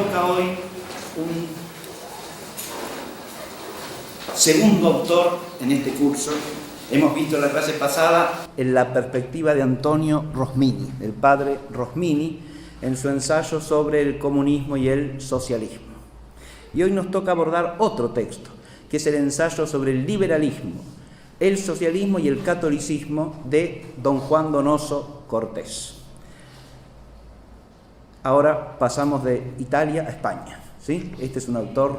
toca hoy un segundo autor en este curso. Hemos visto en la clase pasada en la perspectiva de Antonio Rosmini, el padre Rosmini, en su ensayo sobre el comunismo y el socialismo. Y hoy nos toca abordar otro texto, que es el ensayo sobre el liberalismo, el socialismo y el catolicismo de don Juan Donoso Cortés. Ahora pasamos de Italia a España, ¿sí? Este es un autor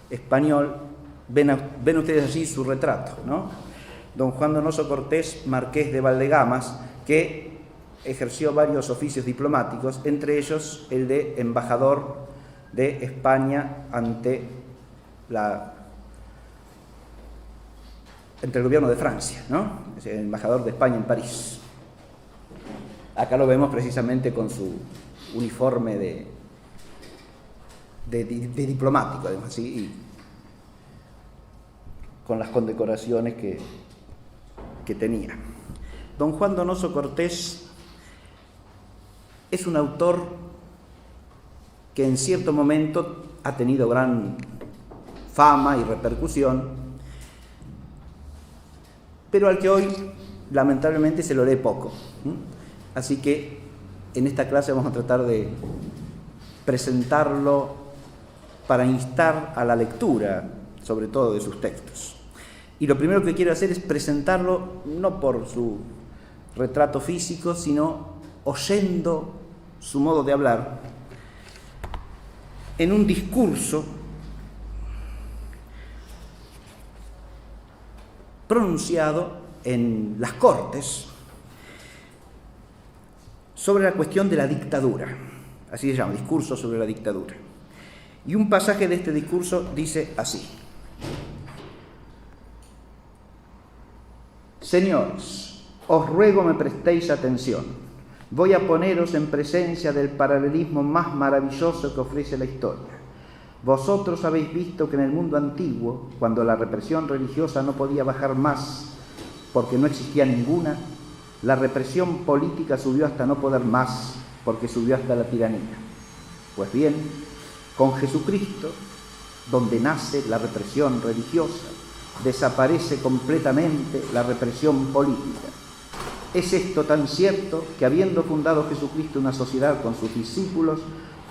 español. Ven ustedes allí su retrato, ¿no? Don Juan Donoso Cortés, marqués de Valdegamas, que ejerció varios oficios diplomáticos, entre ellos el de embajador de España ante el gobierno de Francia, ¿no? Es el embajador de España en París. Acá lo vemos precisamente con su uniforme de diplomático, además, ¿sí? Y con las condecoraciones que tenía. Don Juan Donoso Cortés es un autor que en cierto momento ha tenido gran fama y repercusión, pero al que hoy lamentablemente se lo lee poco. Así que en esta clase vamos a tratar de presentarlo para instar a la lectura, sobre todo de sus textos. Y lo primero que quiero hacer es presentarlo no por su retrato físico, sino oyendo su modo de hablar en un discurso pronunciado en las Cortes sobre la cuestión de la dictadura. Así se llama, discurso sobre la dictadura. Y un pasaje de este discurso dice así: Señores, os ruego me prestéis atención. Voy a poneros en presencia del paralelismo más maravilloso que ofrece la historia. Vosotros habéis visto que en el mundo antiguo, cuando la represión religiosa no podía bajar más porque no existía ninguna, la represión política subió hasta no poder más porque subió hasta la tiranía. Pues bien, con Jesucristo, donde nace la represión religiosa, desaparece completamente la represión política. Es esto tan cierto que, habiendo fundado Jesucristo una sociedad con sus discípulos,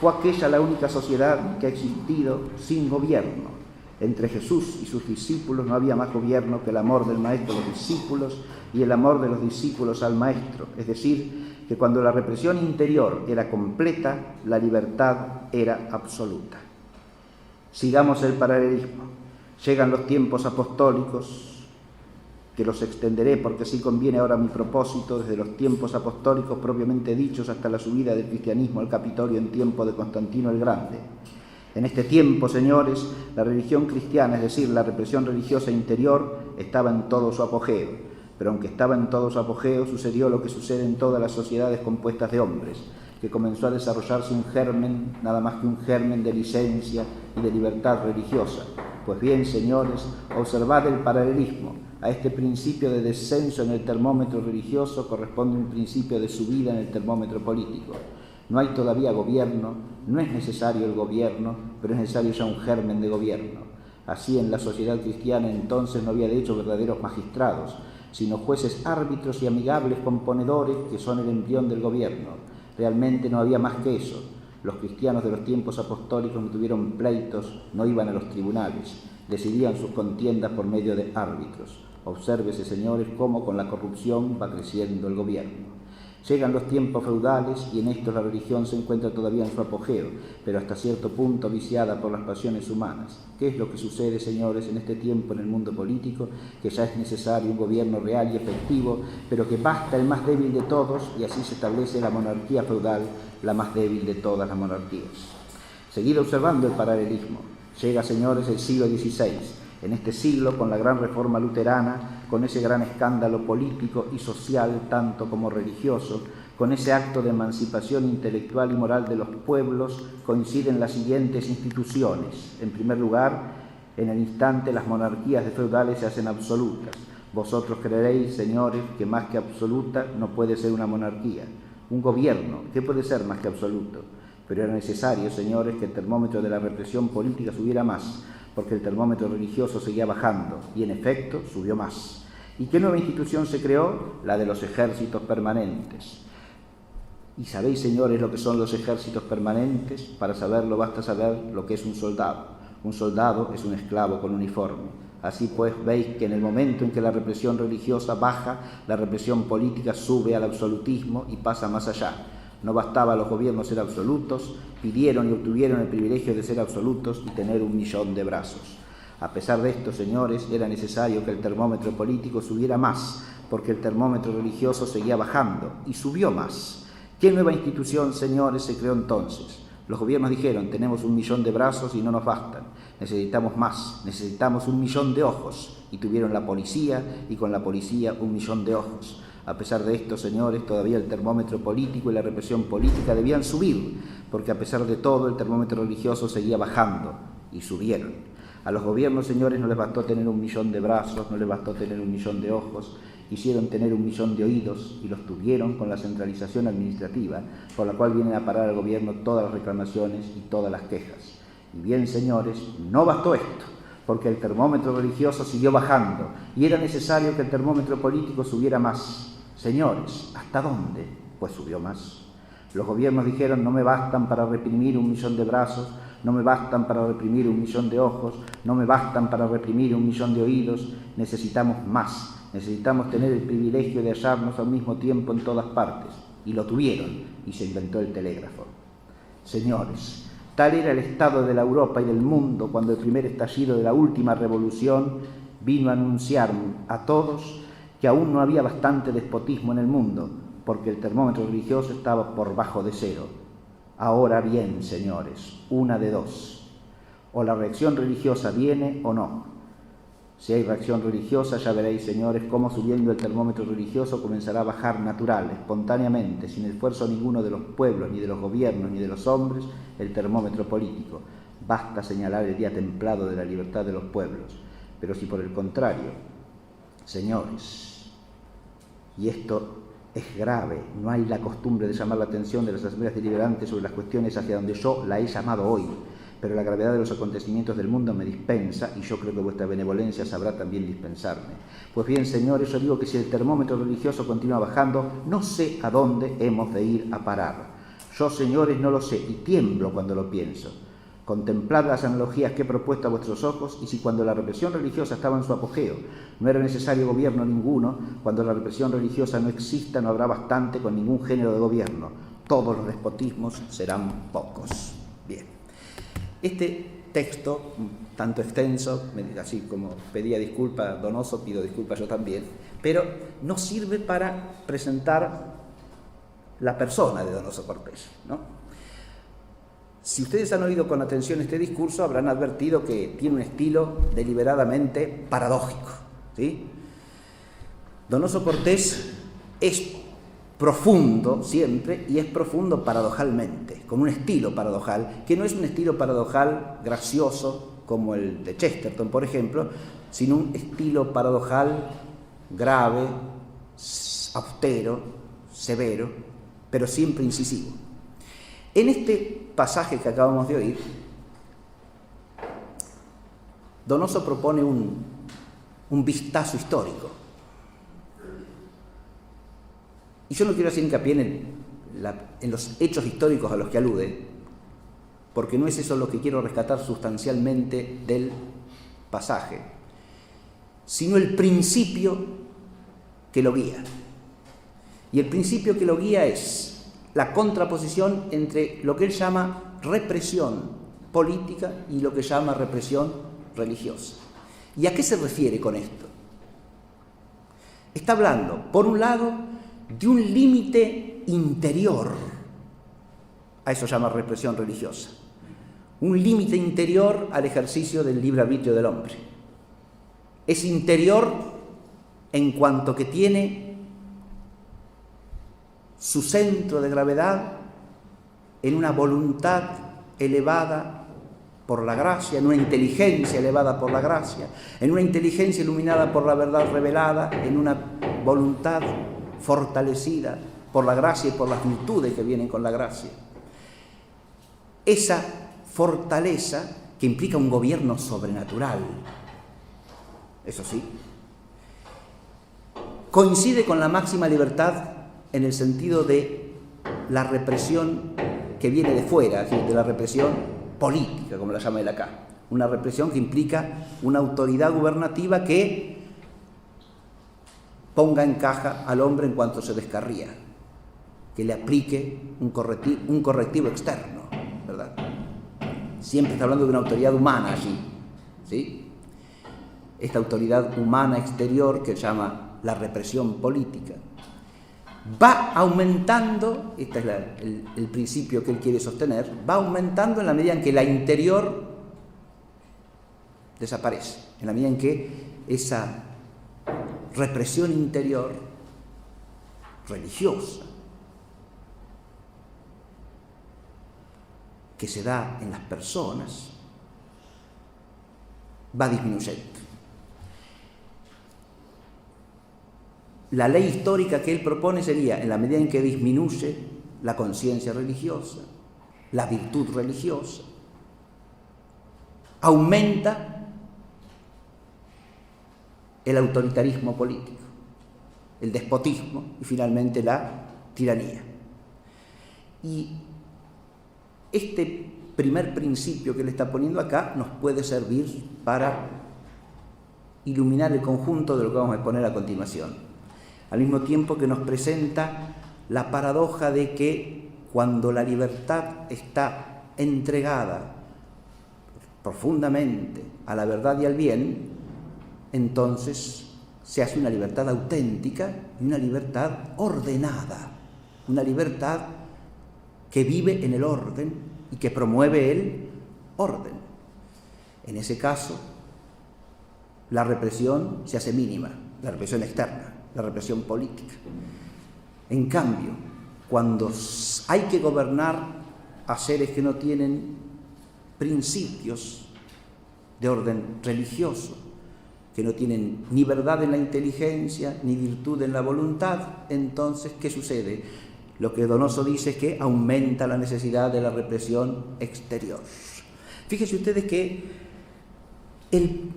fue aquella la única sociedad que ha existido sin gobierno. Entre Jesús y sus discípulos no había más gobierno que el amor del maestro a los discípulos y el amor de los discípulos al maestro. Es decir, que cuando la represión interior era completa, la libertad era absoluta. Sigamos el paralelismo. Llegan los tiempos apostólicos, que los extenderé porque así conviene ahora mi propósito, desde los tiempos apostólicos propiamente dichos hasta la subida del cristianismo al Capitolio en tiempo de Constantino el Grande. En este tiempo, señores, la religión cristiana, es decir, la represión religiosa interior, estaba en todo su apogeo. Pero aunque estaba en todo su apogeo, sucedió lo que sucede en todas las sociedades compuestas de hombres, que comenzó a desarrollarse un germen, nada más que un germen de licencia y de libertad religiosa. Pues bien, señores, observad el paralelismo. A este principio de descenso en el termómetro religioso corresponde un principio de subida en el termómetro político. No hay todavía gobierno, no es necesario el gobierno, pero es necesario ya un germen de gobierno. Así, en la sociedad cristiana entonces no había de hecho verdaderos magistrados, sino jueces árbitros y amigables componedores que son el embrión del gobierno. Realmente no había más que eso. Los cristianos de los tiempos apostólicos no tuvieron pleitos, no iban a los tribunales, decidían sus contiendas por medio de árbitros. Obsérvese, señores, cómo con la corrupción va creciendo el gobierno. Llegan los tiempos feudales y en estos la religión se encuentra todavía en su apogeo, pero hasta cierto punto viciada por las pasiones humanas. ¿Qué es lo que sucede, señores, en este tiempo en el mundo político? Que ya es necesario un gobierno real y efectivo, pero que basta el más débil de todos, y así se establece la monarquía feudal, la más débil de todas las monarquías. Seguid observando el paralelismo. Llega, señores, el siglo XVI. En este siglo, con la gran reforma luterana, con ese gran escándalo político y social, tanto como religioso, con ese acto de emancipación intelectual y moral de los pueblos, coinciden las siguientes instituciones. En primer lugar, en el instante las monarquías de feudales se hacen absolutas. Vosotros creeréis, señores, que más que absoluta no puede ser una monarquía. Un gobierno, ¿qué puede ser más que absoluto? Pero era necesario, señores, que el termómetro de la represión política subiera más, porque el termómetro religioso seguía bajando, y en efecto subió más. ¿Y qué nueva institución se creó? La de los ejércitos permanentes. ¿Y sabéis, señores, lo que son los ejércitos permanentes? Para saberlo basta saber lo que es un soldado. Un soldado es un esclavo con uniforme. Así pues, veis que en el momento en que la represión religiosa baja, la represión política sube al absolutismo y pasa más allá. No bastaba a los gobiernos ser absolutos, pidieron y obtuvieron el privilegio de ser absolutos y tener 1 millón de brazos. A pesar de esto, señores, era necesario que el termómetro político subiera más, porque el termómetro religioso seguía bajando, y subió más. ¿Qué nueva institución, señores, se creó entonces? Los gobiernos dijeron, tenemos 1 millón de brazos y no nos bastan, necesitamos más, necesitamos 1 millón de ojos, y tuvieron la policía, y con la policía 1 millón de ojos. A pesar de esto, señores, todavía el termómetro político y la represión política debían subir, porque a pesar de todo el termómetro religioso seguía bajando, y subieron. A los gobiernos, señores, no les bastó tener 1 millón de brazos, no les bastó tener 1 millón de ojos, quisieron tener 1 millón de oídos y los tuvieron con la centralización administrativa, por la cual vienen a parar al gobierno todas las reclamaciones y todas las quejas. Y bien, señores, no bastó esto, porque el termómetro religioso siguió bajando y era necesario que el termómetro político subiera más. Señores, ¿hasta dónde? Pues subió más. Los gobiernos dijeron, no me bastan para reprimir 1 millón de brazos, no me bastan para reprimir 1 millón de ojos, no me bastan para reprimir 1 millón de oídos, necesitamos más, necesitamos tener el privilegio de hallarnos al mismo tiempo en todas partes. Y lo tuvieron, y se inventó el telégrafo. Señores, tal era el estado de la Europa y del mundo cuando el primer estallido de la última revolución vino a anunciar a todos que aún no había bastante despotismo en el mundo, porque el termómetro religioso estaba por bajo de 0. Ahora bien, señores, una de dos. O la reacción religiosa viene o no. Si hay reacción religiosa, ya veréis, señores, cómo subiendo el termómetro religioso comenzará a bajar natural, espontáneamente, sin esfuerzo ninguno de los pueblos, ni de los gobiernos, ni de los hombres, el termómetro político. Basta señalar el día templado de la libertad de los pueblos. Pero si por el contrario, señores, y esto es grave, no hay la costumbre de llamar la atención de las asambleas deliberantes sobre las cuestiones hacia donde yo la he llamado hoy, pero la gravedad de los acontecimientos del mundo me dispensa y yo creo que vuestra benevolencia sabrá también dispensarme. Pues bien, señores, yo digo que si el termómetro religioso continúa bajando, no sé a dónde hemos de ir a parar. Yo, señores, no lo sé y tiemblo cuando lo pienso. Contemplad las analogías que he propuesto a vuestros ojos y si cuando la represión religiosa estaba en su apogeo no era necesario gobierno ninguno, cuando la represión religiosa no exista no habrá bastante con ningún género de gobierno. Todos los despotismos serán pocos. Bien. Este texto, tanto extenso, así como pedía disculpa Donoso, pido disculpas yo también, pero no sirve para presentar la persona de Donoso Cortés, ¿no? Si ustedes han oído con atención este discurso, habrán advertido que tiene un estilo deliberadamente paradójico, ¿sí? Donoso Cortés es profundo siempre y es profundo paradojalmente, con un estilo paradojal, que no es un estilo paradojal gracioso como el de Chesterton, por ejemplo, sino un estilo paradojal grave, austero, severo, pero siempre incisivo. En este pasaje que acabamos de oír, Donoso propone un vistazo histórico. Y yo no quiero hacer hincapié en los hechos históricos a los que alude, porque no es eso lo que quiero rescatar sustancialmente del pasaje, sino el principio que lo guía. Y el principio que lo guía es la contraposición entre lo que él llama represión política y lo que llama represión religiosa. ¿Y a qué se refiere con esto? Está hablando, por un lado, de un límite interior, a eso llama represión religiosa, un límite interior al ejercicio del libre arbitrio del hombre. Es interior en cuanto que tiene su centro de gravedad en una voluntad elevada por la gracia, en una inteligencia elevada por la gracia, en una inteligencia iluminada por la verdad revelada, en una voluntad fortalecida por la gracia y por las virtudes que vienen con la gracia. esa fortaleza que implica un gobierno sobrenatural. Eso sí, coincide con la máxima libertad en el sentido de la represión que viene de fuera, es decir, de la represión política, como la llama él acá. Una represión que implica una autoridad gubernativa que ponga en caja al hombre en cuanto se descarría, que le aplique un correctivo externo, ¿verdad? Siempre está hablando de una autoridad humana allí, ¿sí? Esta autoridad humana exterior que llama la represión política va aumentando, este es el principio que él quiere sostener, va aumentando en la medida en que la interior desaparece, en la medida en que esa represión interior religiosa que se da en las personas va disminuyendo. La ley histórica que él propone sería, en la medida en que disminuye la conciencia religiosa, la virtud religiosa, aumenta el autoritarismo político, el despotismo y finalmente la tiranía. Y este primer principio que le está poniendo acá nos puede servir para iluminar el conjunto de lo que vamos a exponer a continuación. Al mismo tiempo que nos presenta la paradoja de que cuando la libertad está entregada profundamente a la verdad y al bien, entonces se hace una libertad auténtica y una libertad ordenada, una libertad que vive en el orden y que promueve el orden. En ese caso, la represión se hace mínima, la represión externa, la represión política. En cambio, cuando hay que gobernar a seres que no tienen principios de orden religioso, que no tienen ni verdad en la inteligencia, ni virtud en la voluntad, entonces, ¿qué sucede? Lo que Donoso dice es que aumenta la necesidad de la represión exterior. Fíjense ustedes que el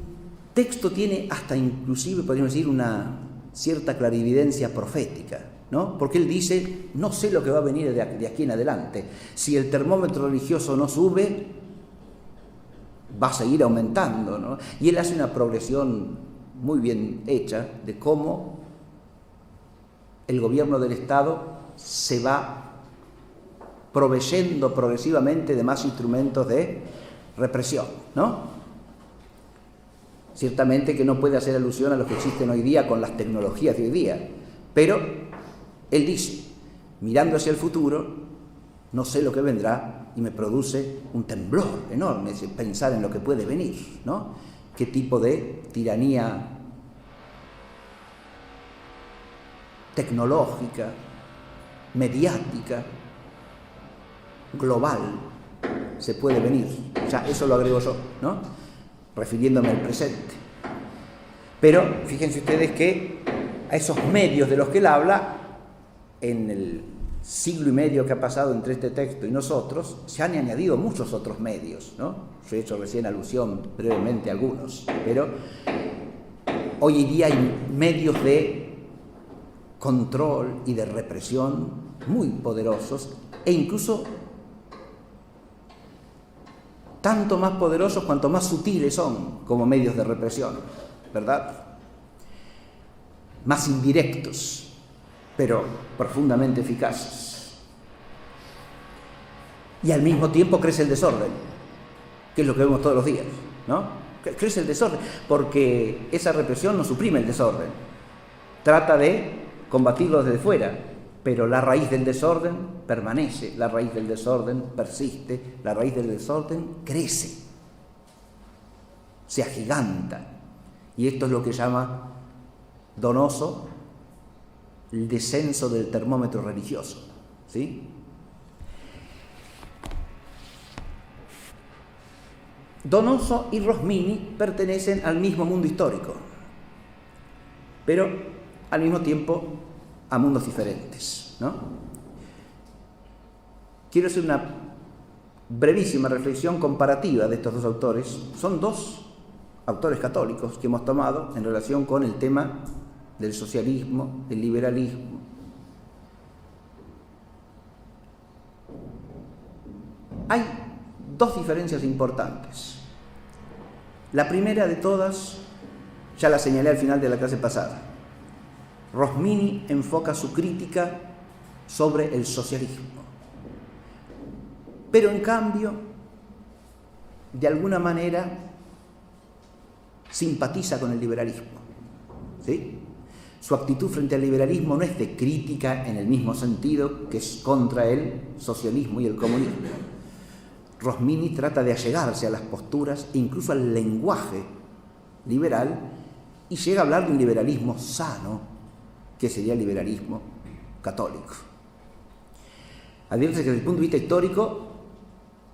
texto tiene hasta inclusive, podríamos decir, una cierta clarividencia profética, ¿no? Porque él dice, no sé lo que va a venir de aquí en adelante. Si el termómetro religioso no sube, va a seguir aumentando, ¿no? Y él hace una progresión muy bien hecha de cómo el gobierno del Estado se va proveyendo progresivamente de más instrumentos de represión, ¿no? Ciertamente que no puede hacer alusión a los que existen hoy día con las tecnologías de hoy día, pero él dice, mirando hacia el futuro, no sé lo que vendrá y me produce un temblor enorme pensar en lo que puede venir, ¿no? ¿Qué tipo de tiranía tecnológica, mediática, global se puede venir? Ya eso lo agrego yo, ¿no? Refiriéndome al presente. Pero fíjense ustedes que a esos medios de los que él habla, en el siglo y medio que ha pasado entre este texto y nosotros, se han añadido muchos otros medios, ¿no? Yo he hecho recién alusión brevemente a algunos, pero hoy en día hay medios de control y de represión muy poderosos e incluso tanto más poderosos cuanto más sutiles son como medios de represión, ¿verdad? Más indirectos, pero profundamente eficaces. Y al mismo tiempo crece el desorden, que es lo que vemos todos los días, ¿no? Crece el desorden, porque esa represión no suprime el desorden, trata de combatirlo desde fuera, pero la raíz del desorden permanece, la raíz del desorden persiste, la raíz del desorden crece, se agiganta. Y esto es lo que llama Donoso el descenso del termómetro religioso, ¿sí? Donoso y Rosmini pertenecen al mismo mundo histórico, pero al mismo tiempo a mundos diferentes, ¿no? Quiero hacer una brevísima reflexión comparativa de estos dos autores. Son dos autores católicos que hemos tomado en relación con el tema del socialismo, del liberalismo. Hay dos diferencias importantes. La primera de todas, ya la señalé al final de la clase pasada. Rosmini enfoca su crítica sobre el socialismo, pero en cambio, de alguna manera, simpatiza con el liberalismo, ¿sí? Su actitud frente al liberalismo no es de crítica en el mismo sentido que es contra el socialismo y el comunismo. Rosmini trata de allegarse a las posturas e incluso al lenguaje liberal y llega a hablar de un liberalismo sano, que sería el liberalismo católico. Advierte que desde el punto de vista histórico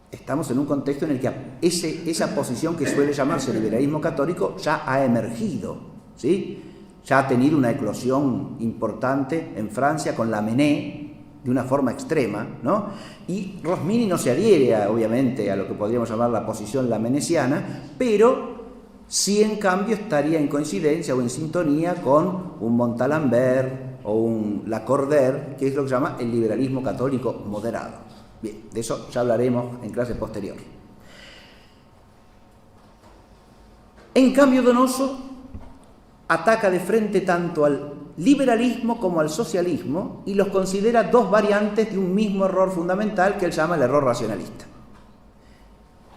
estamos en un contexto en el que esa posición que suele llamarse liberalismo católico ya ha emergido, ¿sí? Ya ha tenido una eclosión importante en Francia con Lamennais, de una forma extrema, ¿no? Y Rosmini no se adhiere, obviamente, a lo que podríamos llamar la posición lamennesiana, pero sí, en cambio, estaría en coincidencia o en sintonía con un Montalembert o un Lacordaire, que es lo que se llama el liberalismo católico moderado. Bien, de eso ya hablaremos en clase posterior. En cambio, Donoso ataca de frente tanto al liberalismo como al socialismo y los considera dos variantes de un mismo error fundamental que él llama el error racionalista.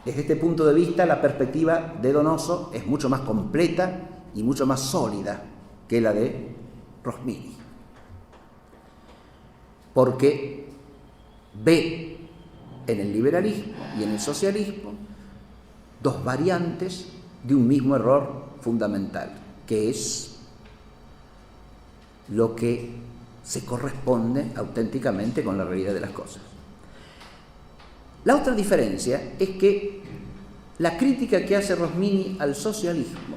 Desde este punto de vista, la perspectiva de Donoso es mucho más completa y mucho más sólida que la de Rosmini, porque ve en el liberalismo y en el socialismo dos variantes de un mismo error fundamental, que es lo que se corresponde auténticamente con la realidad de las cosas. La otra diferencia es que la crítica que hace Rosmini al socialismo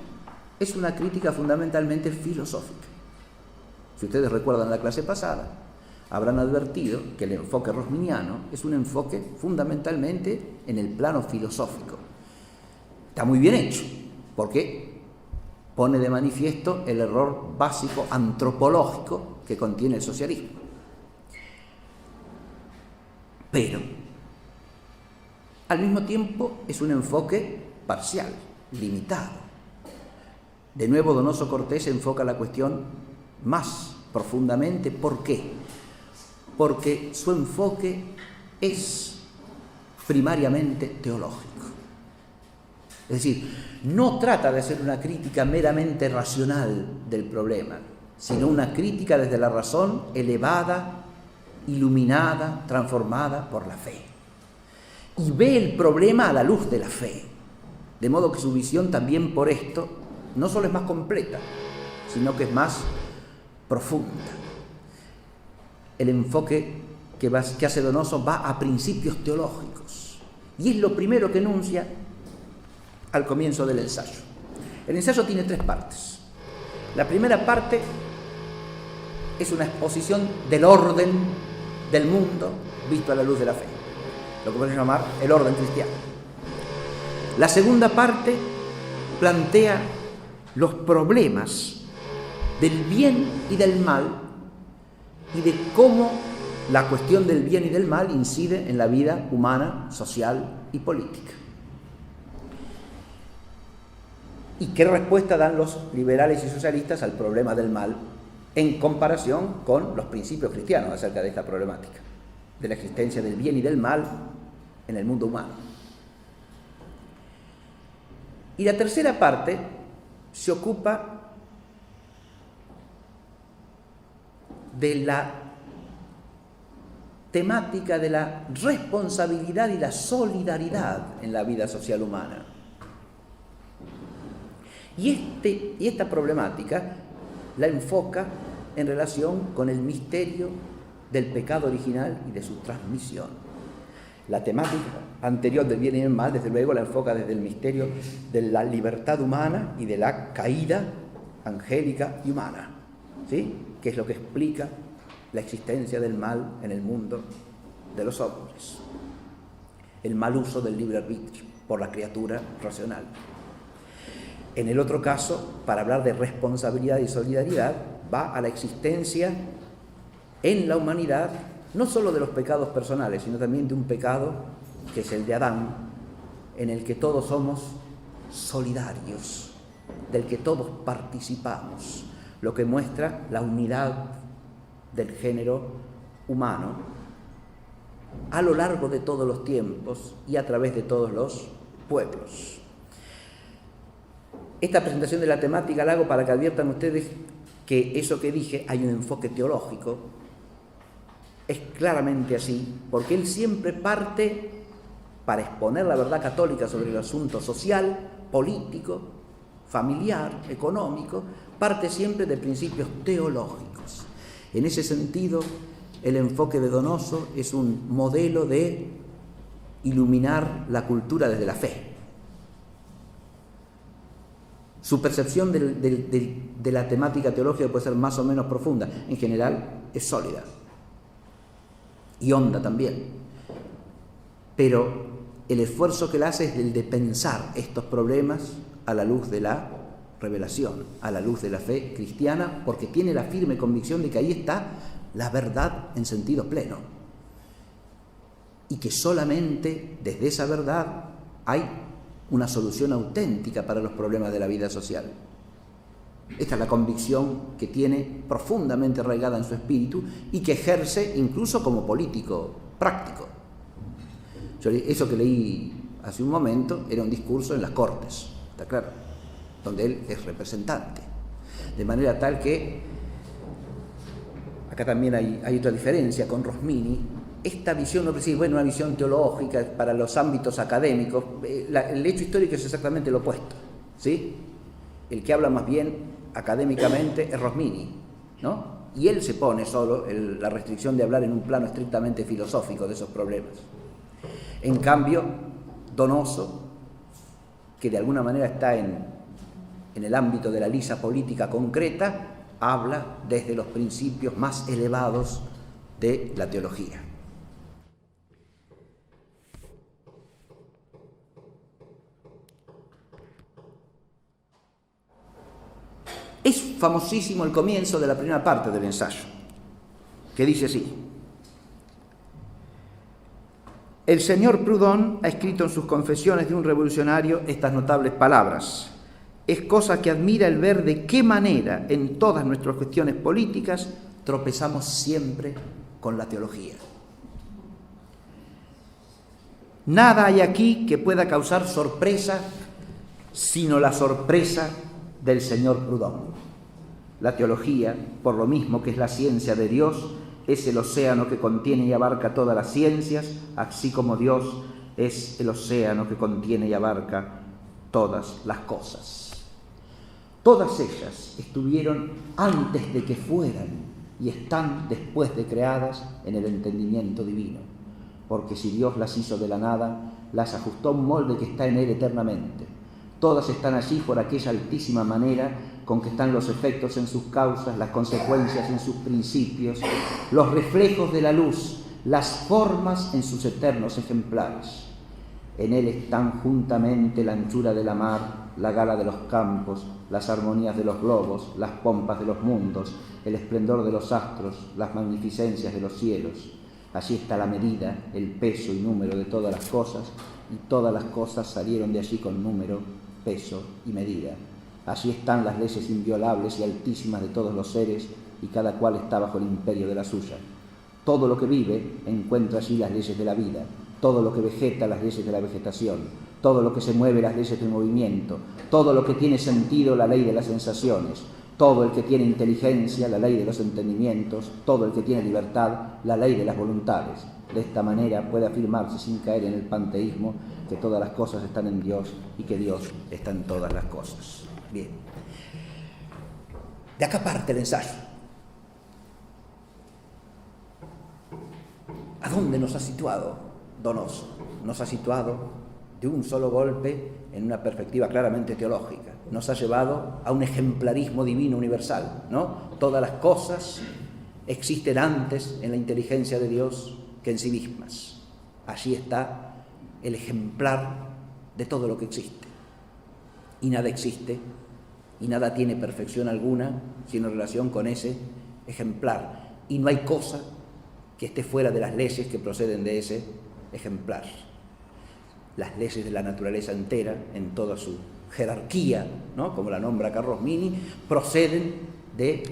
es una crítica fundamentalmente filosófica. Si ustedes recuerdan la clase pasada, habrán advertido que el enfoque rosminiano es un enfoque fundamentalmente en el plano filosófico. Está muy bien hecho, porque pone de manifiesto el error básico antropológico que contiene el socialismo. Pero, al mismo tiempo, es un enfoque parcial, limitado. De nuevo, Donoso Cortés enfoca la cuestión más profundamente. ¿Por qué? Porque su enfoque es primariamente teológico. Es decir, no trata de hacer una crítica meramente racional del problema, sino una crítica desde la razón elevada, iluminada, transformada por la fe. Y ve el problema a la luz de la fe, de modo que su visión también por esto no solo es más completa, sino que es más profunda. El enfoque que hace Donoso va a principios teológicos y es lo primero que enuncia al comienzo del ensayo. El ensayo tiene tres partes. La primera parte es una exposición del orden del mundo visto a la luz de la fe, lo que podemos llamar el orden cristiano. La segunda parte plantea los problemas del bien y del mal y de cómo la cuestión del bien y del mal incide en la vida humana, social y política. ¿Y qué respuesta dan los liberales y socialistas al problema del mal en comparación con los principios cristianos acerca de esta problemática, de la existencia del bien y del mal en el mundo humano? Y la tercera parte se ocupa de la temática de la responsabilidad y la solidaridad en la vida social humana. Y esta problemática la enfoca en relación con el misterio del pecado original y de su transmisión. La temática anterior del bien y del mal, desde luego, la enfoca desde el misterio de la libertad humana y de la caída angélica y humana, ¿sí? Que es lo que explica la existencia del mal en el mundo de los hombres. el mal uso del libre arbitrio por la criatura racional. En el otro caso, para hablar de responsabilidad y solidaridad, va a la existencia en la humanidad no solo de los pecados personales, sino también de un pecado que es el de Adán, en el que todos somos solidarios, del que todos participamos, lo que muestra la unidad del género humano a lo largo de todos los tiempos y a través de todos los pueblos. Esta presentación de la temática la hago para que adviertan ustedes que eso que dije, hay un enfoque teológico, es claramente así, porque él siempre parte para exponer la verdad católica sobre el asunto social, político, familiar, económico, parte siempre de principios teológicos. En ese sentido, el enfoque de Donoso es un modelo de iluminar la cultura desde la fe. Su percepción de la temática teológica puede ser más o menos profunda, en general es sólida y honda también, pero el esfuerzo que él hace es el de pensar estos problemas a la luz de la revelación, a la luz de la fe cristiana, porque tiene la firme convicción de que ahí está la verdad en sentido pleno y que solamente desde esa verdad hay una solución auténtica para los problemas de la vida social. Esta es la convicción que tiene profundamente arraigada en su espíritu y que ejerce incluso como político práctico. Eso que leí hace un momento era un discurso en las Cortes, ¿está claro?, donde él es representante. De manera tal que, acá también hay otra diferencia con Rosmini, esta visión no es decir, bueno, una visión teológica para los ámbitos académicos, el hecho histórico es exactamente lo opuesto, ¿sí? El que habla más bien académicamente es Rosmini, ¿no? Y él se pone solo la restricción de hablar en un plano estrictamente filosófico de esos problemas. En cambio, Donoso, que de alguna manera está en el ámbito de la lisa política concreta, habla desde los principios más elevados de la teología. Es famosísimo el comienzo de la primera parte del ensayo, que dice así: el señor Proudhon ha escrito en sus Confesiones de un revolucionario estas notables palabras: es cosa que admira el ver de qué manera en todas nuestras cuestiones políticas tropezamos siempre con la teología. Nada hay aquí que pueda causar sorpresa sino la sorpresa del señor Proudhon. La teología, por lo mismo que es la ciencia de Dios, es el océano que contiene y abarca todas las ciencias, así como Dios es el océano que contiene y abarca todas las cosas. Todas ellas estuvieron antes de que fueran y están después de creadas en el entendimiento divino, porque si Dios las hizo de la nada, las ajustó a un molde que está en él eternamente. Todas están allí por aquella altísima manera con que están los efectos en sus causas, las consecuencias en sus principios, los reflejos de la luz, las formas en sus eternos ejemplares. En él están juntamente la anchura de la mar, la gala de los campos, las armonías de los globos, las pompas de los mundos, el esplendor de los astros, las magnificencias de los cielos. Allí está la medida, el peso y número de todas las cosas, y todas las cosas salieron de allí con número, peso y medida. Allí están las leyes inviolables y altísimas de todos los seres, y cada cual está bajo el imperio de la suya. Todo lo que vive encuentra allí las leyes de la vida, todo lo que vegeta las leyes de la vegetación, todo lo que se mueve las leyes del movimiento, todo lo que tiene sentido la ley de las sensaciones, todo el que tiene inteligencia la ley de los entendimientos, todo el que tiene libertad la ley de las voluntades. De esta manera puede afirmarse sin caer en el panteísmo que todas las cosas están en Dios y que Dios está en todas las cosas. Bien, de acá parte el ensayo. ¿A dónde nos ha situado Donoso? Nos ha situado de un solo golpe en una perspectiva claramente teológica. Nos ha llevado a un ejemplarismo divino universal, ¿no? Todas las cosas existen antes en la inteligencia de Dios que en sí mismas. Allí está el ejemplar de todo lo que existe. Y nada existe, y nada tiene perfección alguna, sino en relación con ese ejemplar. Y no hay cosa que esté fuera de las leyes que proceden de ese ejemplar. Las leyes de la naturaleza entera, en toda su jerarquía, ¿no?, como la nombra Carlos Mini, proceden de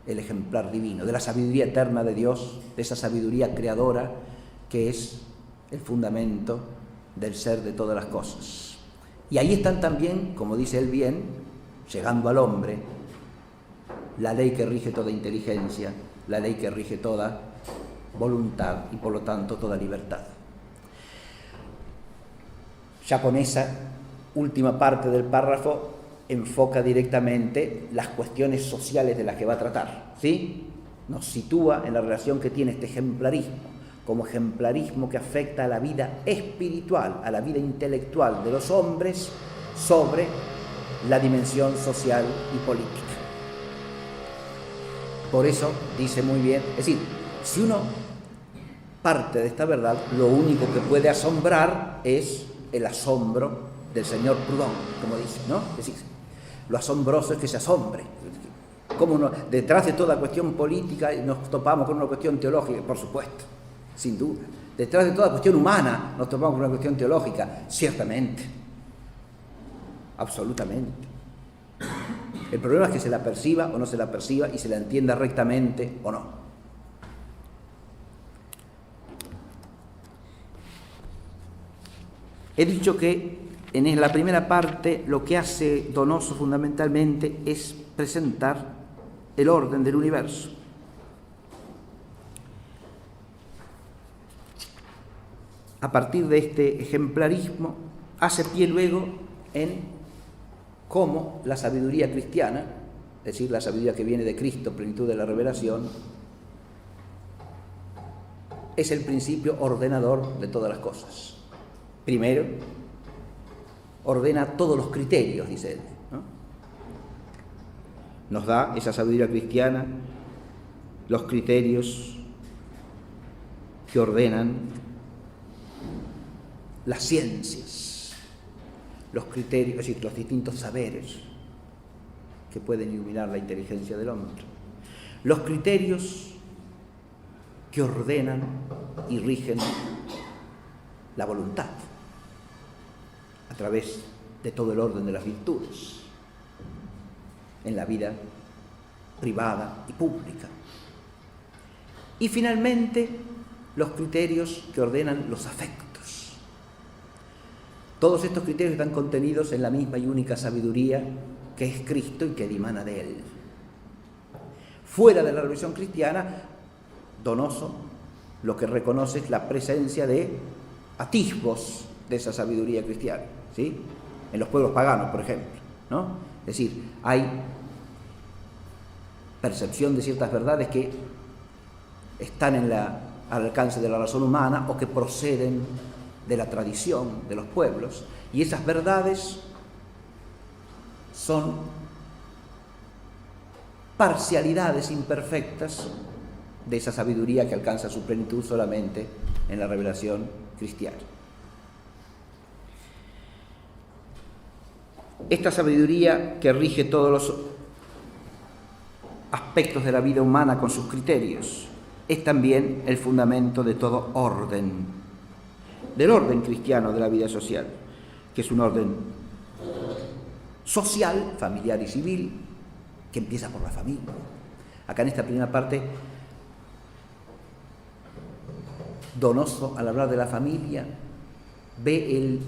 el ejemplar divino, de la sabiduría eterna de Dios, de esa sabiduría creadora que es el fundamento del ser de todas las cosas. Y ahí están también, como dice él bien, llegando al hombre, la ley que rige toda inteligencia, la ley que rige toda voluntad y por lo tanto toda libertad. Ya con esa última parte del párrafo enfoca directamente las cuestiones sociales de las que va a tratar, ¿sí? Nos sitúa en la relación que tiene este ejemplarismo, como ejemplarismo que afecta a la vida espiritual, a la vida intelectual de los hombres sobre la dimensión social y política. Por eso dice muy bien, es decir, si uno parte de esta verdad, lo único que puede asombrar es el asombro del señor Proudhon, como dice, ¿no? Es decir, lo asombroso es que se asombre. ¿Cómo detrás de toda cuestión política nos topamos con una cuestión teológica? Por supuesto, sin duda. Detrás de toda cuestión humana nos topamos con una cuestión teológica, ciertamente, absolutamente. El problema es que se la perciba o no se la perciba y se la entienda rectamente o no. He dicho que en la primera parte lo que hace Donoso fundamentalmente es presentar el orden del universo. A partir de este ejemplarismo hace pie luego en cómo la sabiduría cristiana, es decir, la sabiduría que viene de Cristo, plenitud de la revelación, es el principio ordenador de todas las cosas. Primero, ordena todos los criterios, dice él, ¿no? Nos da esa sabiduría cristiana los criterios que ordenan las ciencias, los criterios, es decir, los distintos saberes que pueden iluminar la inteligencia del hombre, los criterios que ordenan y rigen la voluntad a través de todo el orden de las virtudes en la vida privada y pública. Y finalmente, los criterios que ordenan los afectos. Todos estos criterios están contenidos en la misma y única sabiduría que es Cristo y que dimana de él. Fuera de la revelación cristiana, Donoso lo que reconoce es la presencia de atisbos de esa sabiduría cristiana, ¿sí? En los pueblos paganos, por ejemplo, ¿no? Es decir, hay percepción de ciertas verdades que están al alcance de la razón humana o que proceden de la tradición de los pueblos, y esas verdades son parcialidades imperfectas de esa sabiduría que alcanza su plenitud solamente en la revelación cristiana. Esta sabiduría que rige todos los aspectos de la vida humana con sus criterios es también el fundamento de todo orden, del orden cristiano de la vida social, que es un orden social, familiar y civil, que empieza por la familia. Acá en esta primera parte, Donoso, al hablar de la familia, ve el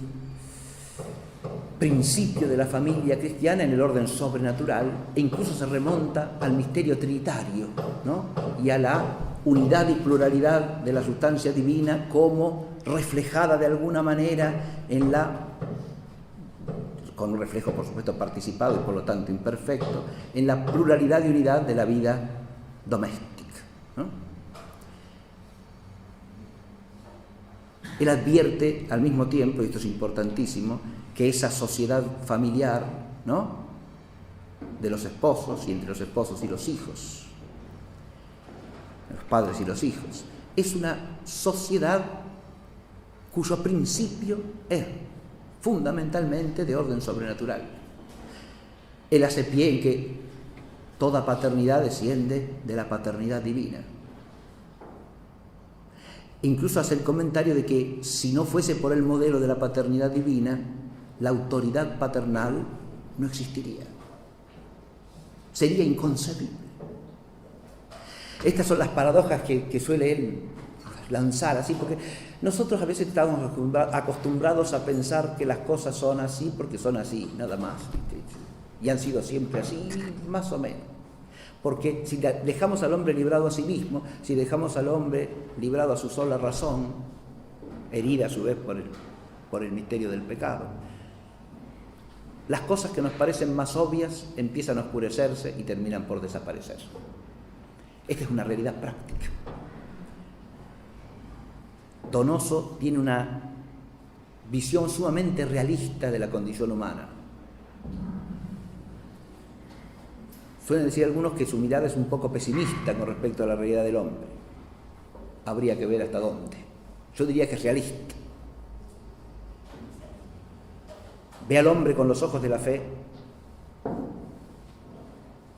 principio de la familia cristiana en el orden sobrenatural e incluso se remonta al misterio trinitario, ¿no? Y a la unidad y pluralidad de la sustancia divina como reflejada de alguna manera con un reflejo por supuesto participado y por lo tanto imperfecto, en la pluralidad y unidad de la vida doméstica, ¿no? Él advierte al mismo tiempo, y esto es importantísimo, que esa sociedad familiar, ¿no?, de los esposos y entre los esposos y los hijos, los padres y los hijos, es una sociedad cuyo principio es fundamentalmente de orden sobrenatural. Él hace pie en que toda paternidad desciende de la paternidad divina. Incluso hace el comentario de que si no fuese por el modelo de la paternidad divina, la autoridad paternal no existiría. Sería inconcebible. Estas son las paradojas que suele él lanzar así, porque nosotros a veces estamos acostumbrados a pensar que las cosas son así porque son así, nada más. Y han sido siempre así, más o menos. Porque si dejamos al hombre librado a sí mismo, si dejamos al hombre librado a su sola razón, herida a su vez por el misterio del pecado, las cosas que nos parecen más obvias empiezan a oscurecerse y terminan por desaparecer. Esta es una realidad práctica. Donoso tiene una visión sumamente realista de la condición humana. Suelen decir algunos que su mirada es un poco pesimista con respecto a la realidad del hombre. Habría que ver hasta dónde. Yo diría que es realista. Ve al hombre con los ojos de la fe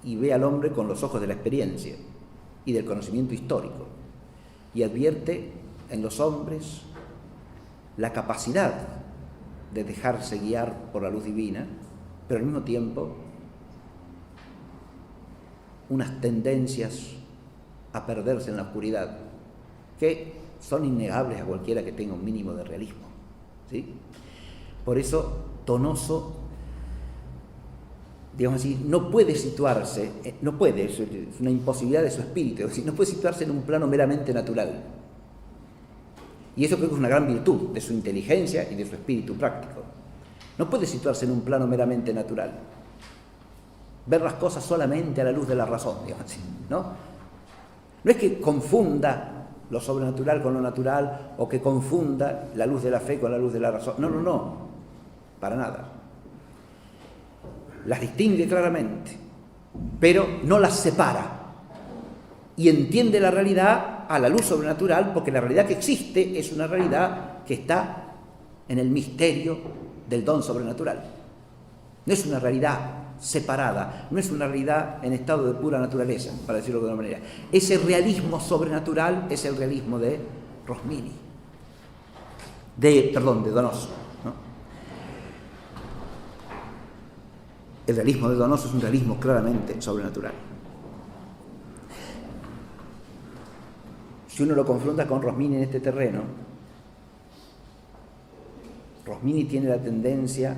y ve al hombre con los ojos de la experiencia y del conocimiento histórico, y advierte en los hombres la capacidad de dejarse guiar por la luz divina, pero al mismo tiempo unas tendencias a perderse en la oscuridad que son innegables a cualquiera que tenga un mínimo de realismo, ¿sí? Por eso Donoso, digamos así, no puede situarse, es una imposibilidad de su espíritu, es decir, no puede situarse en un plano meramente natural. Y eso creo que es una gran virtud de su inteligencia y de su espíritu práctico. No puede situarse en un plano meramente natural. Ver las cosas solamente a la luz de la razón, digamos así, ¿no? No es que confunda lo sobrenatural con lo natural o que confunda la luz de la fe con la luz de la razón. No, para nada. Las distingue claramente, pero no las separa. Y entiende la realidad a la luz sobrenatural, porque la realidad que existe es una realidad que está en el misterio del don sobrenatural. No es una realidad separada, no es una realidad en estado de pura naturaleza, para decirlo de una manera. Ese realismo sobrenatural es el realismo de Rosmini, de Donoso, ¿no? El realismo de Donoso es un realismo claramente sobrenatural. Si uno lo confronta con Rosmini en este terreno, Rosmini tiene la tendencia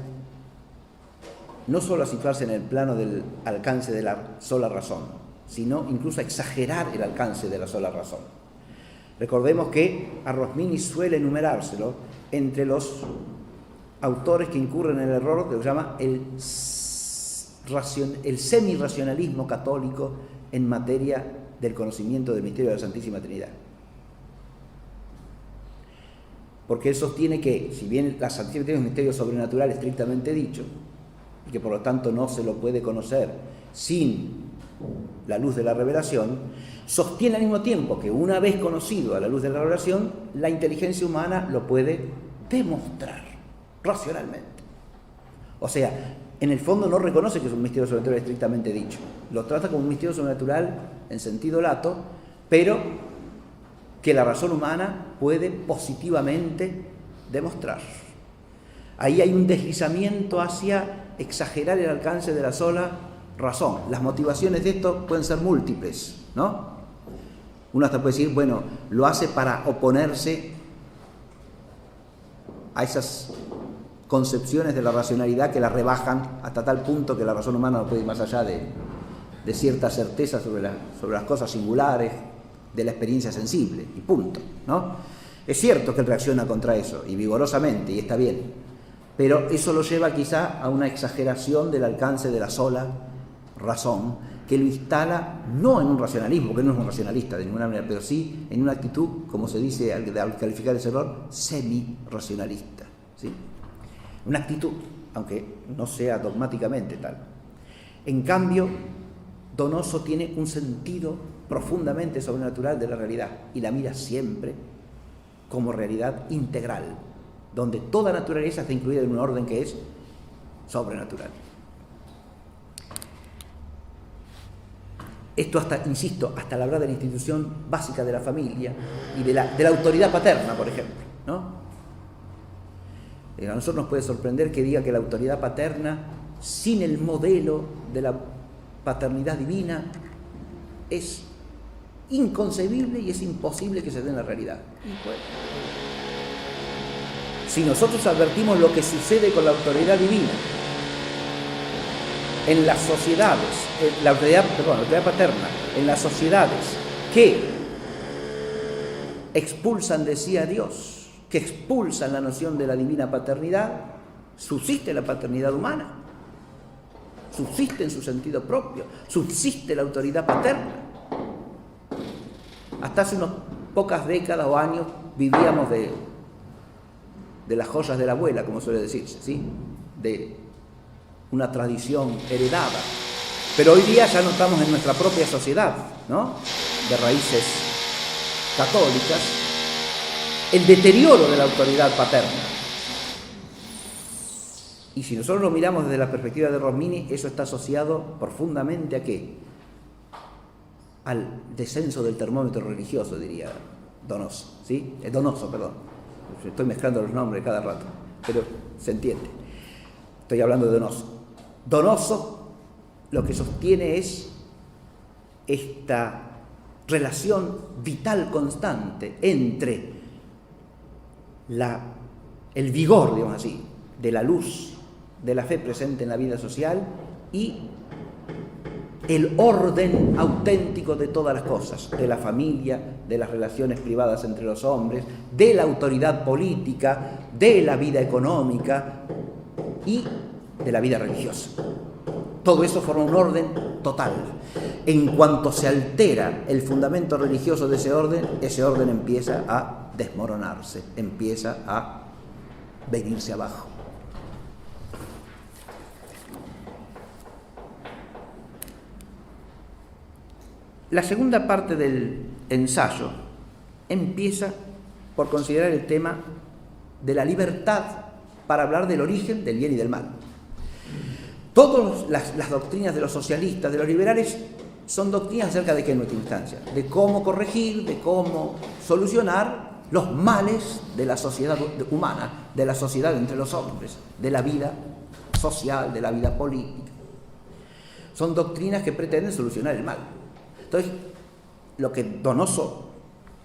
no solo a situarse en el plano del alcance de la sola razón, sino incluso a exagerar el alcance de la sola razón. Recordemos que a Rosmini suele enumerárselo entre los autores que incurren en el error que se llama el semirracionalismo católico en materia del conocimiento del misterio de la Santísima Trinidad. Porque él sostiene que, si bien la Santísima Trinidad es un misterio sobrenatural estrictamente dicho, y que por lo tanto no se lo puede conocer sin la luz de la revelación, sostiene al mismo tiempo que una vez conocido a la luz de la revelación, la inteligencia humana lo puede demostrar racionalmente. O sea, en el fondo no reconoce que es un misterio sobrenatural estrictamente dicho, lo trata como un misterio sobrenatural en sentido lato, pero que la razón humana puede positivamente demostrar. Ahí hay un deslizamiento hacia exagerar el alcance de la sola razón. Las motivaciones de esto pueden ser múltiples, ¿no? Uno hasta puede decir, bueno, lo hace para oponerse a esas concepciones de la racionalidad que la rebajan hasta tal punto que la razón humana no puede ir más allá de cierta certeza sobre las cosas singulares, de la experiencia sensible, y punto, ¿no? Es cierto que él reacciona contra eso, y vigorosamente, y está bien, pero eso lo lleva quizá a una exageración del alcance de la sola razón, que lo instala no en un racionalismo, que no es un racionalista de ninguna manera, pero sí en una actitud, como se dice al calificar ese error, semi-racionalista, ¿sí? Una actitud, aunque no sea dogmáticamente tal. En cambio, Donoso tiene un sentido profundamente sobrenatural de la realidad y la mira siempre como realidad integral, donde toda naturaleza está incluida en un orden que es sobrenatural. Esto hasta, insisto, hasta al hablar de la institución básica de la familia y de la autoridad paterna, por ejemplo, ¿no? A nosotros nos puede sorprender que diga que la autoridad paterna, sin el modelo de la paternidad divina, es inconcebible y es imposible que se dé en la realidad. Si nosotros advertimos lo que sucede con la autoridad divina en las sociedades, la autoridad paterna, en las sociedades que expulsan de sí a Dios, que expulsan la noción de la divina paternidad, subsiste la paternidad humana, subsiste en su sentido propio, subsiste la autoridad paterna. Hasta hace unas pocas décadas o años vivíamos de las joyas de la abuela, como suele decirse, ¿sí? De una tradición heredada. Pero hoy día ya no estamos en nuestra propia sociedad, ¿no? De raíces católicas. El deterioro de la autoridad paterna. Y si nosotros lo miramos desde la perspectiva de Rosmini, eso está asociado profundamente ¿a qué? Al descenso del termómetro religioso, diría Donoso, ¿sí? Donoso, perdón. Estoy mezclando los nombres cada rato, pero se entiende. Estoy hablando de Donoso. Donoso lo que sostiene es esta relación vital constante entre el vigor, digamos así, de la luz de la fe presente en la vida social y el orden auténtico de todas las cosas, de la familia, de las relaciones privadas entre los hombres, de la autoridad política, de la vida económica y de la vida religiosa. Todo eso forma un orden total. En cuanto se altera el fundamento religioso de ese orden empieza a desmoronarse, empieza a venirse abajo. La segunda parte del ensayo empieza por considerar el tema de la libertad para hablar del origen del bien y del mal. Todas las doctrinas de los socialistas, de los liberales, son doctrinas acerca de qué en última instancia, de cómo corregir, de cómo solucionar los males de la sociedad humana, de la sociedad entre los hombres, de la vida social, de la vida política. Son doctrinas que pretenden solucionar el mal. Entonces, lo que Donoso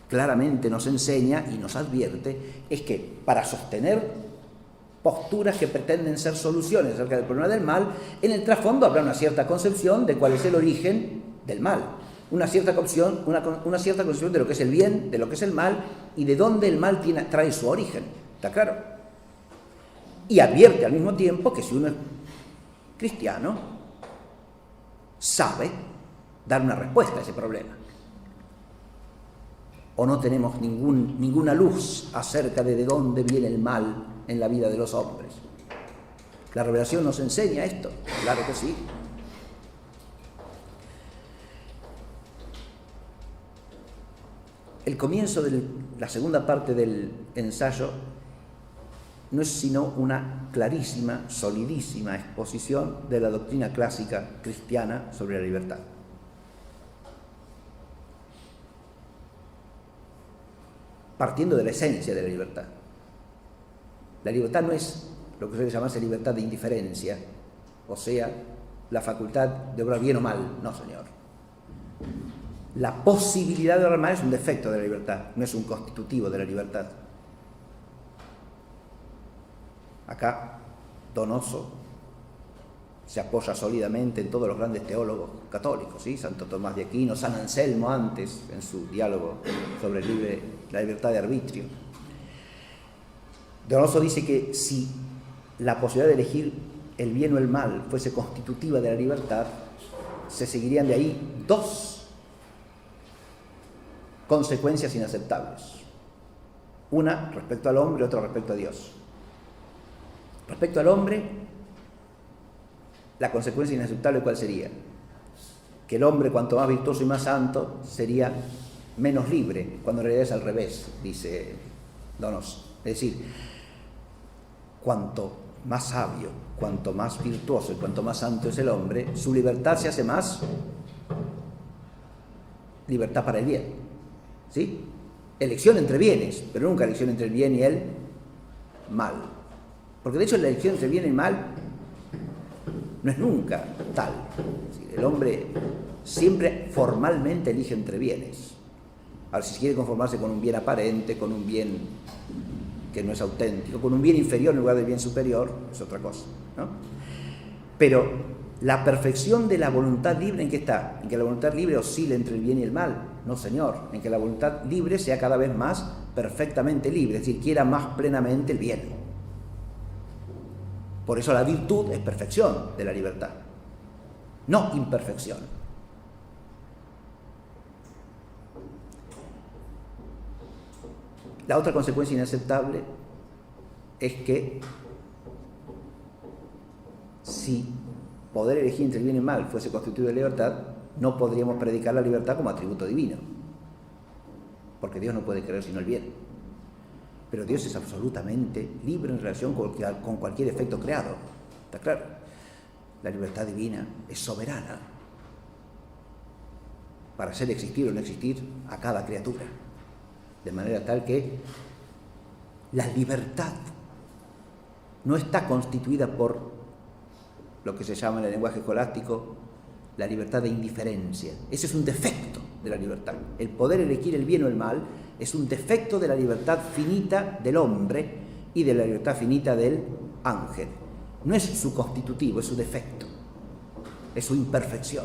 claramente nos enseña y nos advierte es que para sostener posturas que pretenden ser soluciones acerca del problema del mal, en el trasfondo habrá una cierta concepción de cuál es el origen del mal, una cierta concepción de lo que es el bien, de lo que es el mal y de dónde el mal trae su origen, ¿está claro? Y advierte al mismo tiempo que si uno es cristiano, sabe dar una respuesta a ese problema. O no tenemos ninguna luz acerca de dónde viene el mal en la vida de los hombres. ¿La revelación nos enseña esto? Claro que sí. El comienzo de la segunda parte del ensayo no es sino una clarísima, solidísima exposición de la doctrina clásica cristiana sobre la libertad. Partiendo de la esencia de la libertad. La libertad no es lo que suele llamarse libertad de indiferencia, o sea, la facultad de obrar bien o mal. No, señor. La posibilidad de obrar mal es un defecto de la libertad, no es un constitutivo de la libertad. Acá, Donoso se apoya sólidamente en todos los grandes teólogos católicos, ¿sí? Santo Tomás de Aquino, San Anselmo antes, en su diálogo sobre la libertad de arbitrio. Donoso dice que si la posibilidad de elegir el bien o el mal fuese constitutiva de la libertad, se seguirían de ahí dos consecuencias inaceptables. Una respecto al hombre y otra respecto a Dios. Respecto al hombre, la consecuencia inaceptable, ¿cuál sería? Que el hombre, cuanto más virtuoso y más santo, sería menos libre, cuando en realidad es al revés, dice Donoso. Es decir, cuanto más sabio, cuanto más virtuoso y cuanto más santo es el hombre, su libertad se hace más libertad para el bien. ¿Sí? Elección entre bienes, pero nunca elección entre el bien y el mal. Porque de hecho la elección entre bien y mal no es nunca tal. Es decir, el hombre siempre formalmente elige entre bienes. Ahora, si quiere conformarse con un bien aparente, con un bien que no es auténtico, con un bien inferior en lugar del bien superior, es otra cosa, ¿no? Pero la perfección de la voluntad libre, ¿en qué está? En que la voluntad libre oscile entre el bien y el mal. No, señor, en que la voluntad libre sea cada vez más perfectamente libre, es decir, quiera más plenamente el bien. Por eso la virtud es perfección de la libertad, no imperfección. La otra consecuencia inaceptable es que si poder elegir entre el bien y el mal fuese constituido de libertad, no podríamos predicar la libertad como atributo divino, porque Dios no puede querer sino el bien. Pero Dios es absolutamente libre en relación con cualquier efecto creado. ¿Está claro? La libertad divina es soberana para hacer existir o no existir a cada criatura. De manera tal que la libertad no está constituida por lo que se llama en el lenguaje escolástico la libertad de indiferencia. Ese es un defecto de la libertad. El poder elegir el bien o el mal es un defecto de la libertad finita del hombre y de la libertad finita del ángel. No es su constitutivo, es su defecto, es su imperfección.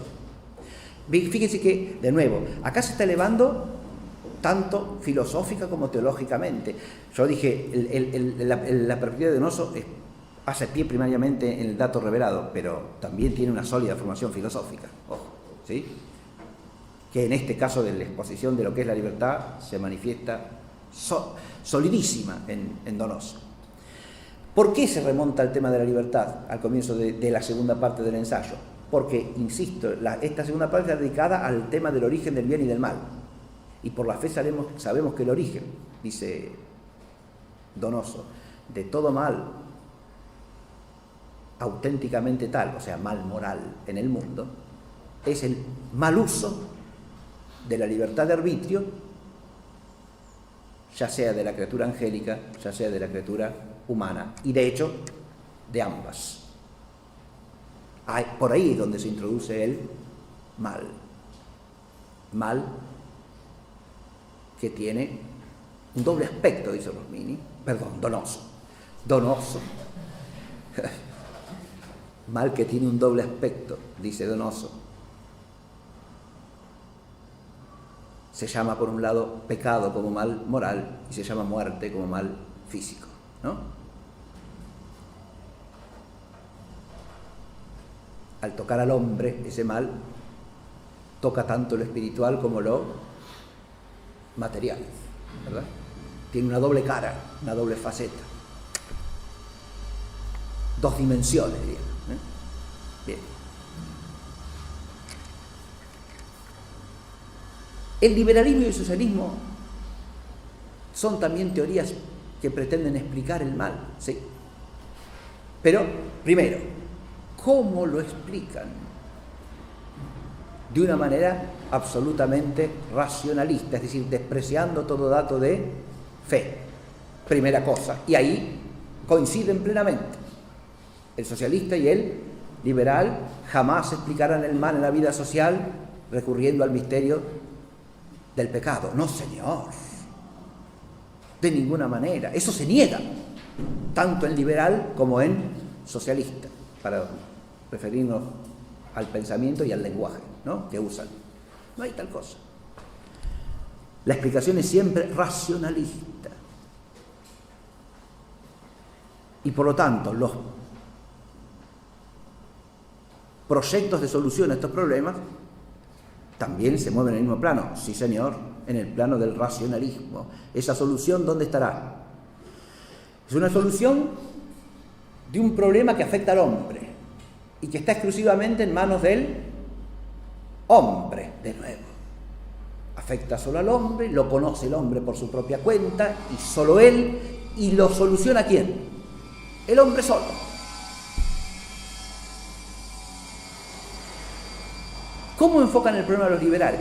Fíjense que, de nuevo, acá se está elevando tanto filosófica como teológicamente. Yo dije, la perspectiva de Donoso hace pie primariamente en el dato revelado, pero también tiene una sólida formación filosófica, ojo, ¿sí? Que en este caso de la exposición de lo que es la libertad se manifiesta solidísima en Donoso. ¿Por qué se remonta al tema de la libertad al comienzo de la segunda parte del ensayo? Porque, insisto, esta segunda parte está dedicada al tema del origen del bien y del mal. Y por la fe sabemos que el origen, dice Donoso, de todo mal auténticamente tal, o sea, mal moral en el mundo, es el mal uso de la libertad de arbitrio, ya sea de la criatura angélica, ya sea de la criatura humana, y de hecho, de ambas. Por ahí es donde se introduce el mal. Mal que tiene un doble aspecto, dice Donoso. Mal que tiene un doble aspecto, dice Donoso. Se llama por un lado pecado como mal moral y se llama muerte como mal físico, ¿no? Al tocar al hombre, ese mal toca tanto lo espiritual como lo material, ¿verdad? Tiene una doble cara, una doble faceta, dos dimensiones, digamos. Bien. El liberalismo y el socialismo son también teorías que pretenden explicar el mal, ¿sí? Pero, primero, ¿cómo lo explican? De una manera absolutamente racionalista, es decir, despreciando todo dato de fe. Primera cosa. Y ahí coinciden plenamente. El socialista y el liberal jamás explicarán el mal en la vida social recurriendo al misterio del pecado. No, señor. De ninguna manera. Eso se niega, tanto en liberal como en socialista, para referirnos al pensamiento y al lenguaje, ¿no?, que usan. No hay tal cosa. La explicación es siempre racionalista. Y por lo tanto, los proyectos de solución a estos problemas también se mueven en el mismo plano. Sí, señor, en el plano del racionalismo. ¿Esa solución dónde estará? Es una solución de un problema que afecta al hombre y que está exclusivamente en manos del hombre, de nuevo. afecta solo al hombre, lo conoce el hombre por su propia cuenta y solo él, y lo soluciona ¿quién? El hombre solo. ¿Cómo enfocan el problema los liberales?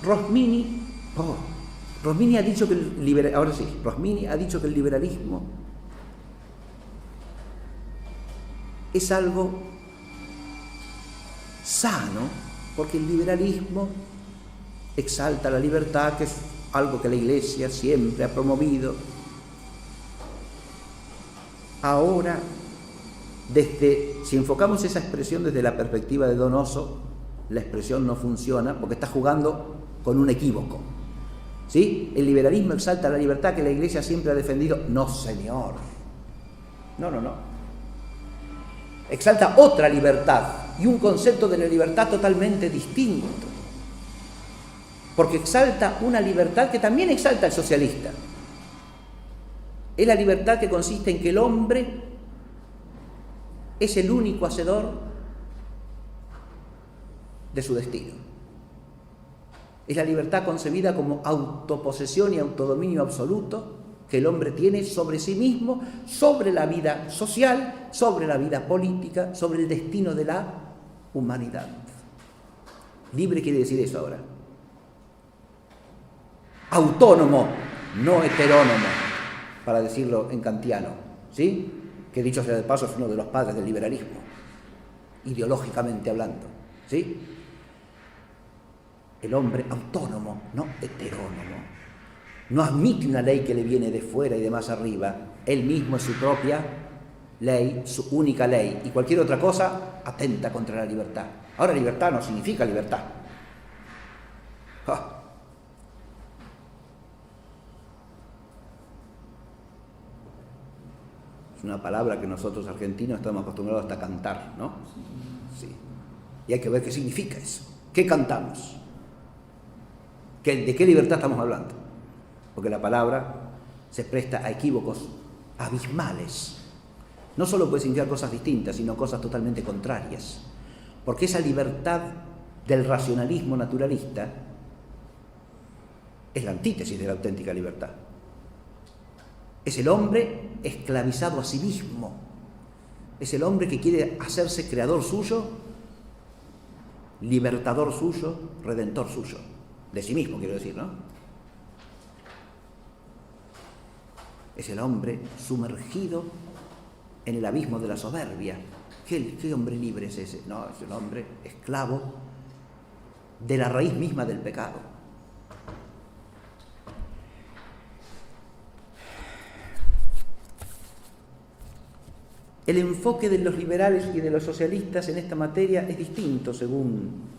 Rosmini ha dicho que Rosmini ha dicho que el liberalismo es algo sano, porque el liberalismo exalta la libertad, que es algo que la Iglesia siempre ha promovido. Ahora, si enfocamos esa expresión desde la perspectiva de Donoso, la expresión no funciona porque está jugando con un equívoco. ¿Sí? El liberalismo exalta la libertad que la Iglesia siempre ha defendido. No, señor. No. Exalta otra libertad y un concepto de la libertad totalmente distinto. Porque exalta una libertad que también exalta el socialista. Es la libertad que consiste en que el hombre es el único hacedor de su destino. Es la libertad concebida como autoposesión y autodominio absoluto que el hombre tiene sobre sí mismo, sobre la vida social, sobre la vida política, sobre el destino de la humanidad. Libre quiere decir eso ahora. Autónomo, no heterónomo, para decirlo en kantiano, ¿sí? Que dicho sea de paso es uno de los padres del liberalismo, ideológicamente hablando, ¿sí? El hombre autónomo, no heterónomo. No admite una ley que le viene de fuera y de más arriba. Él mismo es su propia ley, su única ley. Y cualquier otra cosa atenta contra la libertad. Ahora, libertad no significa libertad. ¡Ah! Es una palabra que nosotros argentinos estamos acostumbrados hasta a cantar, ¿no? Sí. Y hay que ver qué significa eso. ¿Qué cantamos? ¿De qué libertad estamos hablando? Porque la palabra se presta a equívocos abismales. No solo puede significar cosas distintas, sino cosas totalmente contrarias. Porque esa libertad del racionalismo naturalista es la antítesis de la auténtica libertad. Es el hombre esclavizado a sí mismo. Es el hombre que quiere hacerse creador suyo, libertador suyo, redentor suyo. De sí mismo, quiero decir, ¿no? Es el hombre sumergido en el abismo de la soberbia. ¿Qué hombre libre es ese? No, es un hombre esclavo de la raíz misma del pecado. El enfoque de los liberales y de los socialistas en esta materia es distinto, según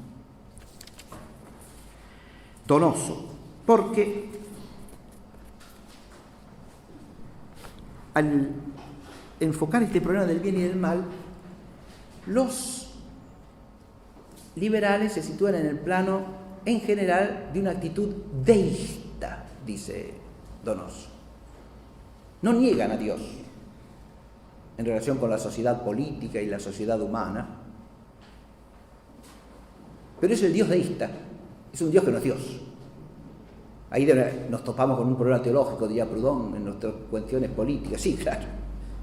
Donoso, porque al enfocar este problema del bien y del mal, los liberales se sitúan en el plano, en general, de una actitud deísta, dice Donoso. No niegan a Dios en relación con la sociedad política y la sociedad humana, pero es el Dios deísta. Es un Dios que no es Dios. Ahí nos topamos con un problema teológico, diría Proudhon, en nuestras cuestiones políticas. Sí, claro,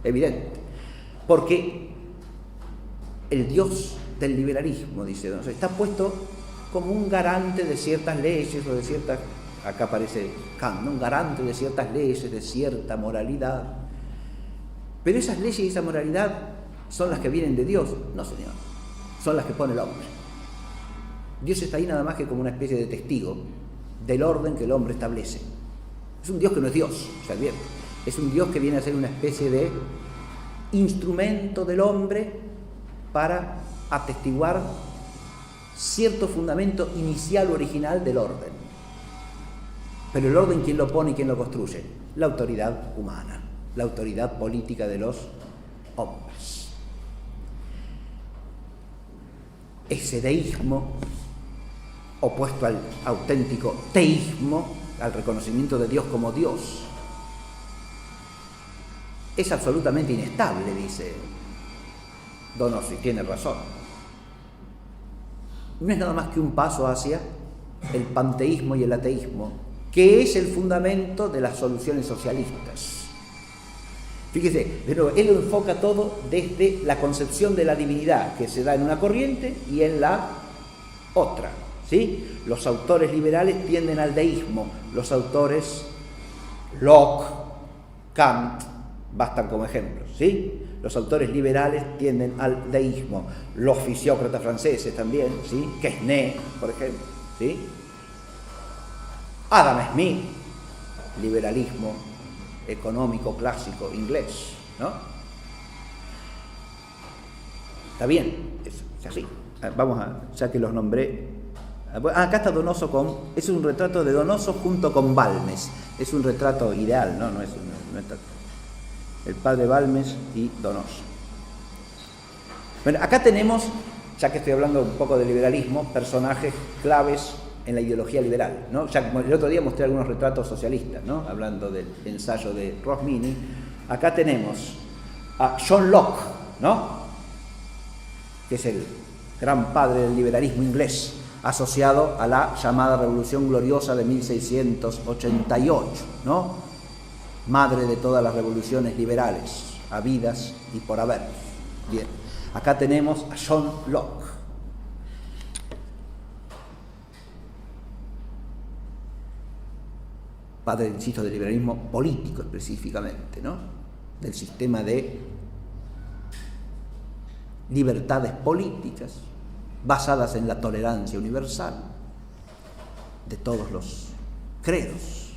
evidente. Porque el Dios del liberalismo, dice Donoso, está puesto como un garante de ciertas leyes o de ciertas, acá aparece Kant, ¿no? Un garante de ciertas leyes, de cierta moralidad. Pero esas leyes y esa moralidad son las que vienen de Dios. No, señor. Son las que pone el hombre. Dios está ahí nada más que como una especie de testigo del orden que el hombre establece. Es un Dios que no es Dios, se advierte. Es un Dios que viene a ser una especie de instrumento del hombre para atestiguar cierto fundamento inicial o original del orden. Pero el orden, ¿quién lo pone y quién lo construye? La autoridad humana, la autoridad política de los hombres. Ese deísmo, opuesto al auténtico teísmo, al reconocimiento de Dios como Dios, es absolutamente inestable, dice Donoso, y tiene razón. no es nada más que un paso hacia el panteísmo y el ateísmo, que es el fundamento de las soluciones socialistas. Fíjese, pero él lo enfoca todo desde la concepción de la divinidad que se da en una corriente y en la otra, ¿sí? Los autores liberales tienden al deísmo, los autores Locke, Kant, bastan como ejemplos, ¿sí? Los autores liberales tienden al deísmo, los fisiócratas franceses también, ¿sí? Quesnay, por ejemplo, ¿sí? Adam Smith, liberalismo económico clásico inglés, ¿no? Está bien, es así. Vamos a, ya que los nombré. Acá está Donoso es un retrato de Donoso junto con Balmes. Es un retrato ideal, ¿no? No es el padre Balmes y Donoso. Bueno, acá tenemos, ya que estoy hablando un poco de liberalismo, personajes claves en la ideología liberal, ¿no? Ya como el otro día mostré algunos retratos socialistas, ¿no? Hablando del ensayo de Rosmini. Acá tenemos a John Locke, ¿no? Que es el gran padre del liberalismo inglés, asociado a la llamada Revolución Gloriosa de 1688, ¿no? Madre de todas las revoluciones liberales, habidas y por haber. Bien, acá tenemos a John Locke. Padre, insisto, del liberalismo político específicamente, ¿no? Del sistema de libertades políticas basadas en la tolerancia universal de todos los credos.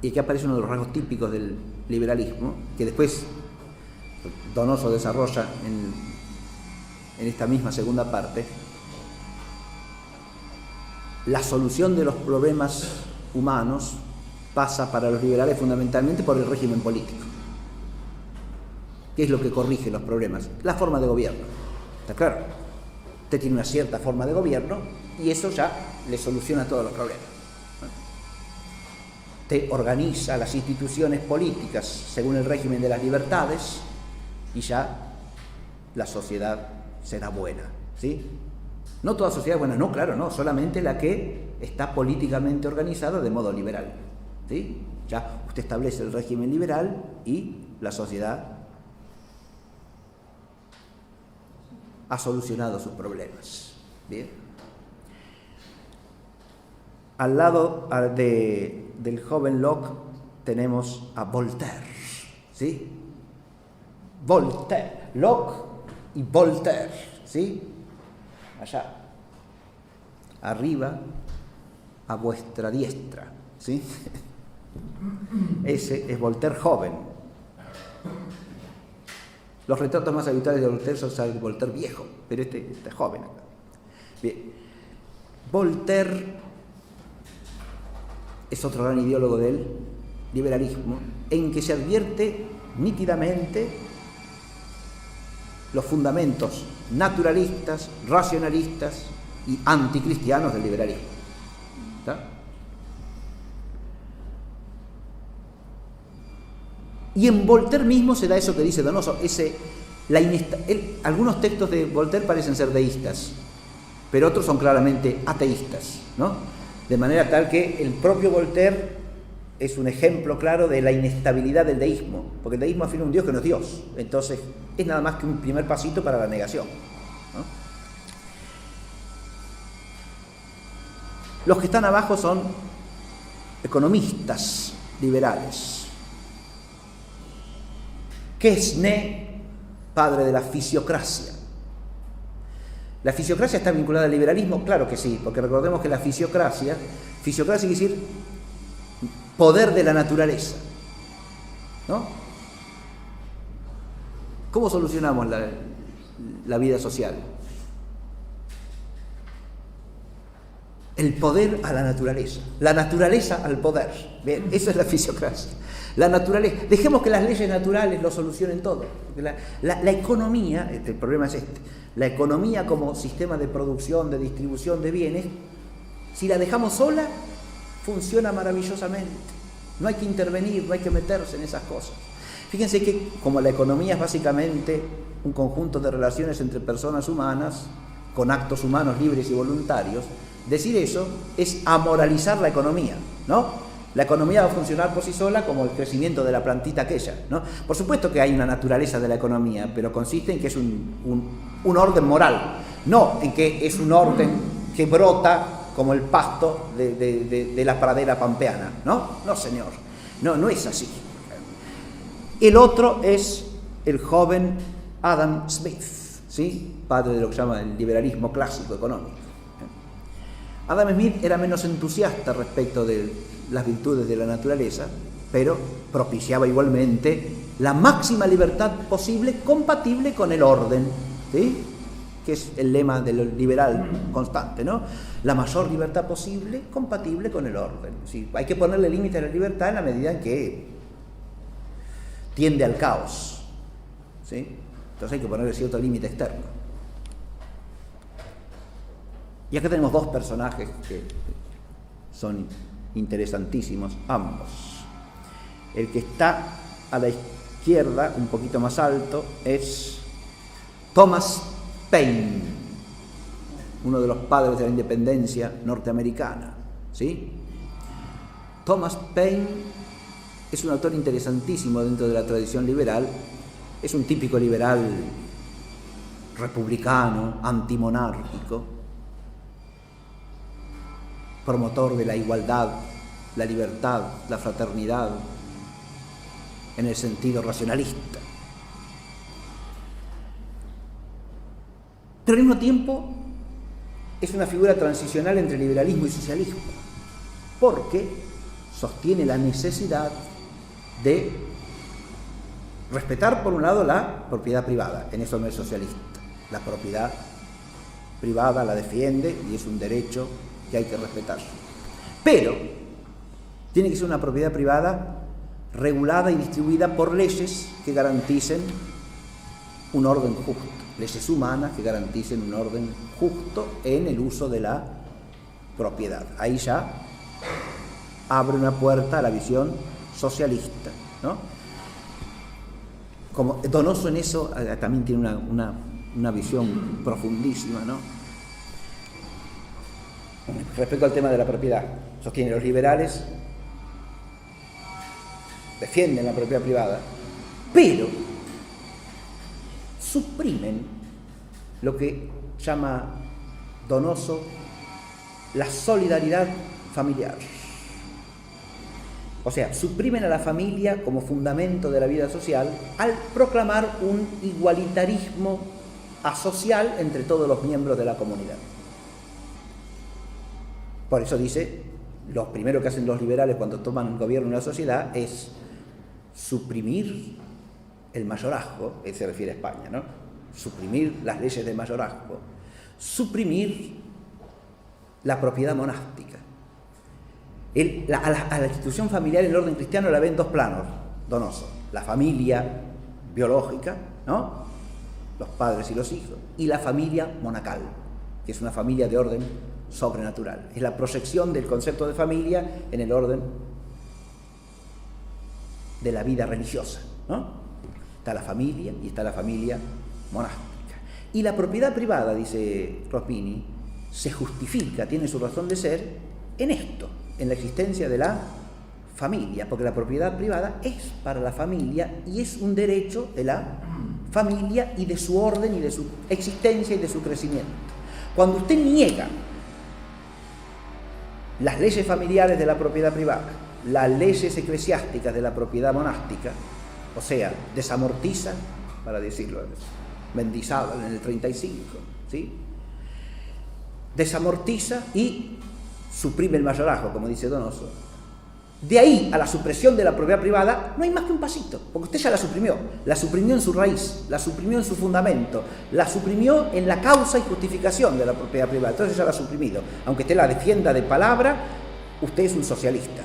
Y aquí aparece uno de los rasgos típicos del liberalismo, que después Donoso desarrolla en esta misma segunda parte. La solución de los problemas humanos pasa para los liberales fundamentalmente por el régimen político. ¿Qué es lo que corrige los problemas? La forma de gobierno. ¿Está claro? Usted tiene una cierta forma de gobierno y eso ya le soluciona todos los problemas. Usted organiza las instituciones políticas según el régimen de las libertades y ya la sociedad será buena, ¿sí? No toda sociedad es buena, no, claro, no, solamente la que está políticamente organizada de modo liberal, ¿sí? Ya usted establece el régimen liberal y la sociedad ha solucionado sus problemas. Bien. Al lado del joven Locke tenemos a Voltaire, ¿sí? Voltaire, Locke y Voltaire, ¿sí? Allá, arriba, a vuestra diestra, ¿sí? Ese es Voltaire joven. Los retratos más habituales de Voltaire son de Voltaire viejo, pero este es joven acá. Bien. Voltaire es otro gran ideólogo del liberalismo, en que se advierte nítidamente los fundamentos naturalistas, racionalistas y anticristianos del liberalismo. ¿Está? Y en Voltaire mismo se da eso que dice Donoso, algunos textos de Voltaire parecen ser deístas, pero otros son claramente ateístas, ¿no? De manera tal que el propio Voltaire es un ejemplo claro de la inestabilidad del deísmo, porque el deísmo afirma un Dios que no es Dios, entonces es nada más que un primer pasito para la negación, ¿no? Los que están abajo son economistas liberales. Quesnay, padre de la fisiocracia. ¿La fisiocracia está vinculada al liberalismo? Claro que sí, porque recordemos que la fisiocracia quiere decir poder de la naturaleza, ¿no? ¿Cómo solucionamos la vida social? El poder a la naturaleza al poder. Bien, eso es la fisiocracia. La naturaleza. Dejemos que las leyes naturales lo solucionen todo. La economía, el problema es este, la economía como sistema de producción, de distribución de bienes, si la dejamos sola, funciona maravillosamente. No hay que intervenir, no hay que meterse en esas cosas. Fíjense que como la economía es básicamente un conjunto de relaciones entre personas humanas, con actos humanos libres y voluntarios, decir eso es amoralizar la economía, ¿no? La economía va a funcionar por sí sola como el crecimiento de la plantita aquella, ¿no? Por supuesto que hay una naturaleza de la economía, pero consiste en que es un orden moral, no en que es un orden que brota como el pasto de la pradera pampeana, ¿no? No, señor, no es así. El otro es el joven Adam Smith, ¿sí? Padre de lo que se llama el liberalismo clásico económico. Adam Smith era menos entusiasta respecto de las virtudes de la naturaleza, pero propiciaba igualmente la máxima libertad posible compatible con el orden, ¿sí? Que es el lema del liberal constante, ¿no? La mayor libertad posible compatible con el orden. ¿Sí? Hay que ponerle límite a la libertad en la medida en que tiende al caos, ¿sí? Entonces hay que ponerle cierto límite externo. Y acá tenemos dos personajes que son interesantísimos ambos. El que está a la izquierda, un poquito más alto, es Thomas Paine, uno de los padres de la independencia norteamericana, ¿sí? Thomas Paine es un autor interesantísimo dentro de la tradición liberal. Es un típico liberal republicano, antimonárquico, promotor de la igualdad, la libertad, la fraternidad, en el sentido racionalista. Pero al mismo tiempo es una figura transicional entre liberalismo y socialismo, porque sostiene la necesidad de respetar, por un lado, la propiedad privada. En eso no es socialista. La propiedad privada la defiende y es un derecho que hay que respetar. Pero tiene que ser una propiedad privada regulada y distribuida por leyes que garanticen un orden justo, leyes humanas que garanticen un orden justo en el uso de la propiedad. Ahí ya abre una puerta a la visión socialista, ¿no? Como Donoso en eso también tiene una visión profundísima, ¿no? Respecto al tema de la propiedad, sostiene los liberales defienden la propiedad privada, pero suprimen lo que llama Donoso la solidaridad familiar. O sea, suprimen a la familia como fundamento de la vida social al proclamar un igualitarismo asocial entre todos los miembros de la comunidad. Por eso dice, lo primero que hacen los liberales cuando toman el gobierno de una sociedad es suprimir el mayorazgo, él se refiere a España, ¿no? Suprimir las leyes de mayorazgo, suprimir la propiedad monástica. A la institución familiar en el orden cristiano la ve en dos planos, Donoso: la familia biológica, ¿no? Los padres y los hijos, y la familia monacal, que es una familia de orden sobrenatural. Es la proyección del concepto de familia en el orden de la vida religiosa, ¿no? Está la familia y está la familia monástica. Y la propiedad privada, dice Rospini, se justifica, tiene su razón de ser en esto, en la existencia de la familia, porque la propiedad privada es para la familia y es un derecho de la familia y de su orden y de su existencia y de su crecimiento. Cuando usted niega las leyes familiares de la propiedad privada, las leyes eclesiásticas de la propiedad monástica, o sea, desamortiza, para decirlo, Mendizábal en el 35, ¿sí? Desamortiza y suprime el mayorazgo, como dice Donoso. De ahí a la supresión de la propiedad privada no hay más que un pasito, porque usted ya la suprimió en su raíz, la suprimió en su fundamento, la suprimió en la causa y justificación de la propiedad privada, entonces ya la ha suprimido. Aunque usted la defienda de palabra, usted es un socialista.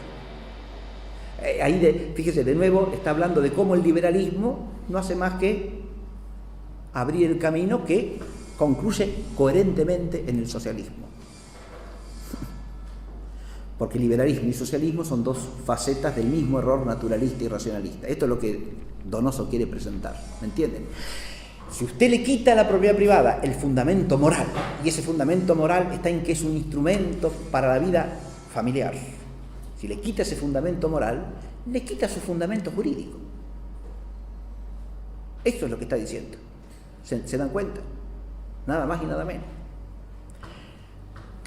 Fíjese, de nuevo está hablando de cómo el liberalismo no hace más que abrir el camino que concluye coherentemente en el socialismo. Porque liberalismo y socialismo son dos facetas del mismo error naturalista y racionalista. Esto es lo que Donoso quiere presentar, ¿me entienden? Si usted le quita a la propiedad privada el fundamento moral, y ese fundamento moral está en que es un instrumento para la vida familiar, si le quita ese fundamento moral, le quita su fundamento jurídico. Esto es lo que está diciendo. ¿Se dan cuenta? Nada más y nada menos.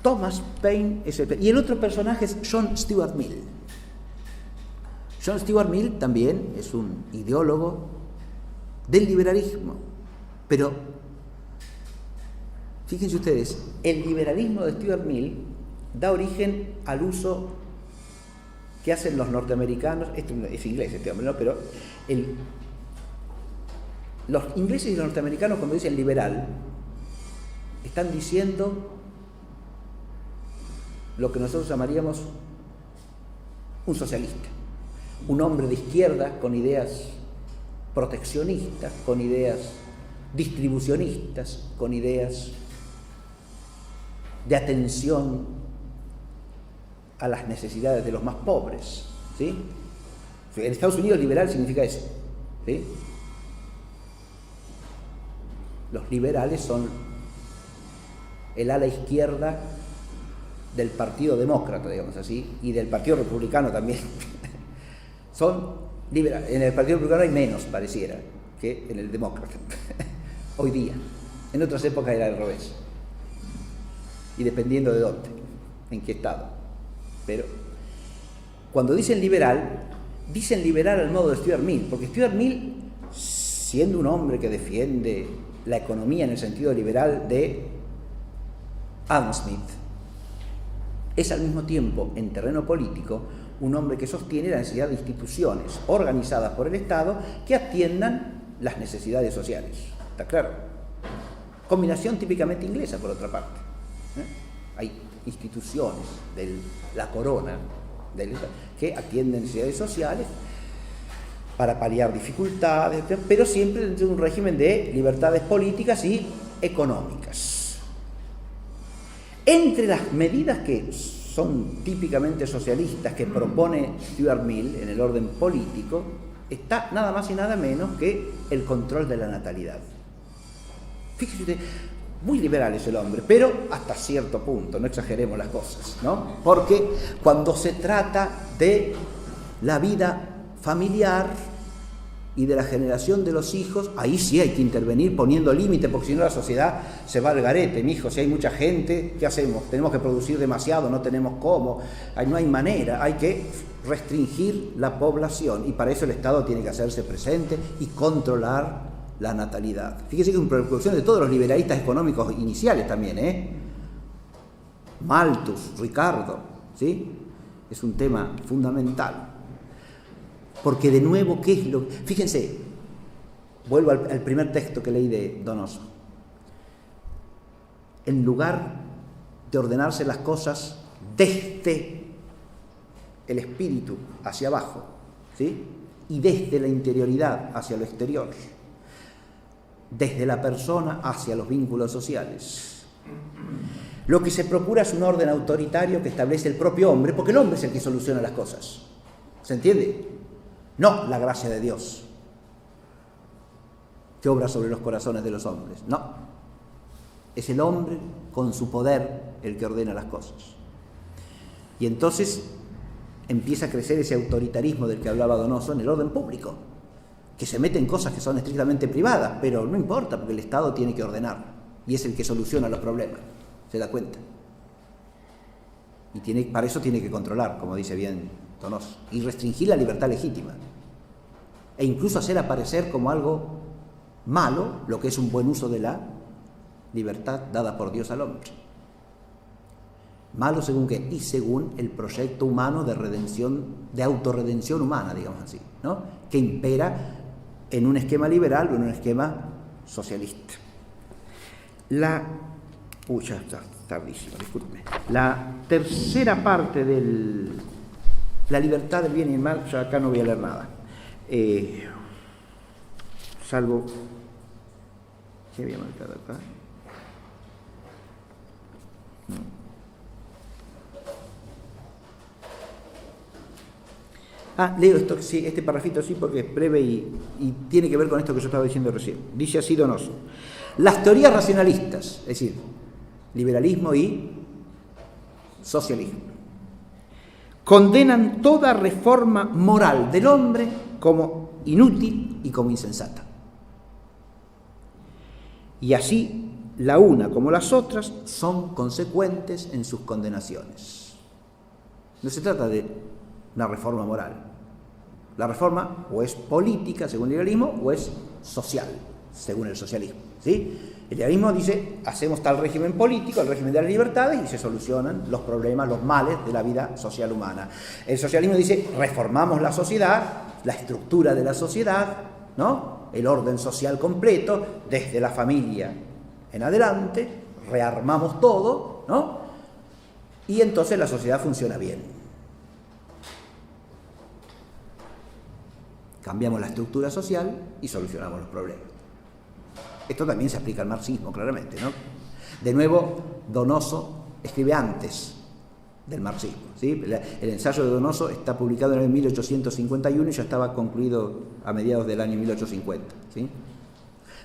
Thomas Paine es y el otro personaje es John Stuart Mill. John Stuart Mill también es un ideólogo del liberalismo, pero fíjense ustedes, el liberalismo de Stuart Mill da origen al uso que hacen los norteamericanos. Esto es inglés este hombre, ¿no? Pero los ingleses y los norteamericanos, cuando dicen liberal, están diciendo lo que nosotros llamaríamos un socialista, un hombre de izquierda con ideas proteccionistas, con ideas distribucionistas, con ideas de atención a las necesidades de los más pobres, ¿sí? En Estados Unidos liberal significa eso, ¿sí? Los liberales son el ala izquierda del Partido Demócrata, digamos así, y del Partido Republicano también. Son liberales. En el Partido Republicano hay menos, pareciera, que en el Demócrata. Hoy día. En otras épocas era al revés. Y dependiendo de dónde, en qué estado. Pero cuando dicen liberal al modo de Stuart Mill, porque Stuart Mill, siendo un hombre que defiende la economía en el sentido liberal de Adam Smith, es al mismo tiempo, en terreno político, un hombre que sostiene la necesidad de instituciones organizadas por el Estado que atiendan las necesidades sociales. ¿Está claro? Combinación típicamente inglesa, por otra parte. Hay instituciones de la corona que atienden necesidades sociales para paliar dificultades, pero siempre dentro de un régimen de libertades políticas y económicas. Entre las medidas que son típicamente socialistas que propone Stuart Mill en el orden político, está nada más y nada menos que el control de la natalidad. Fíjese usted, muy liberal es el hombre, pero hasta cierto punto, no exageremos las cosas, ¿no? Porque cuando se trata de la vida familiar y de la generación de los hijos, ahí sí hay que intervenir poniendo límite, porque si no la sociedad se va al garete, mijo. Si hay mucha gente, ¿qué hacemos? Tenemos que producir demasiado, no tenemos cómo, no hay manera, hay que restringir la población, y para eso el Estado tiene que hacerse presente y controlar la natalidad. Fíjese que es una preocupación de todos los liberalistas económicos iniciales también, Malthus, Ricardo, ¿sí? Es un tema fundamental. Porque de nuevo, ¿qué es lo...? Fíjense, vuelvo al primer texto que leí de Donoso. En lugar de ordenarse las cosas desde el espíritu hacia abajo, ¿sí? Y desde la interioridad hacia lo exterior, desde la persona hacia los vínculos sociales, lo que se procura es un orden autoritario que establece el propio hombre, porque el hombre es el que soluciona las cosas. ¿Se entiende? No la gracia de Dios que obra sobre los corazones de los hombres. No. Es el hombre con su poder el que ordena las cosas. Y entonces empieza a crecer ese autoritarismo del que hablaba Donoso en el orden público, que se mete en cosas que son estrictamente privadas, pero no importa, porque el Estado tiene que ordenar y es el que soluciona los problemas. ¿Se da cuenta? Y para eso tiene que controlar, como dice bien Donoso, y restringir la libertad legítima, e incluso hacer aparecer como algo malo lo que es un buen uso de la libertad dada por Dios al hombre. Malo según qué, y según el proyecto humano de redención, de autorredención humana, digamos así, ¿no? Que impera en un esquema liberal o en un esquema socialista. Ya está tardísimo, discúlpeme. La tercera parte la libertad del bien y el mal, yo acá no voy a leer nada. Salvo... ¿Qué había marcado acá? No. Leo esto, sí, este parrafito sí, porque es breve y tiene que ver con esto que yo estaba diciendo recién. Dice así Donoso: las teorías racionalistas, es decir, liberalismo y socialismo, condenan toda reforma moral del hombre como inútil y como insensata. Y así, la una como las otras son consecuentes en sus condenaciones. No se trata de una reforma moral. La reforma o es política, según el liberalismo, o es social, según el socialismo, ¿sí? El liberalismo dice, hacemos tal régimen político, el régimen de las libertades, y se solucionan los problemas, los males de la vida social humana. El socialismo dice, reformamos la sociedad, la estructura de la sociedad, ¿no? El orden social completo, desde la familia en adelante, rearmamos todo, ¿no? Y entonces la sociedad funciona bien. Cambiamos la estructura social y solucionamos los problemas. Esto también se aplica al marxismo, claramente, ¿no? De nuevo, Donoso escribe antes del marxismo, ¿sí? El ensayo de Donoso está publicado en el 1851 y ya estaba concluido a mediados del año 1850, ¿sí?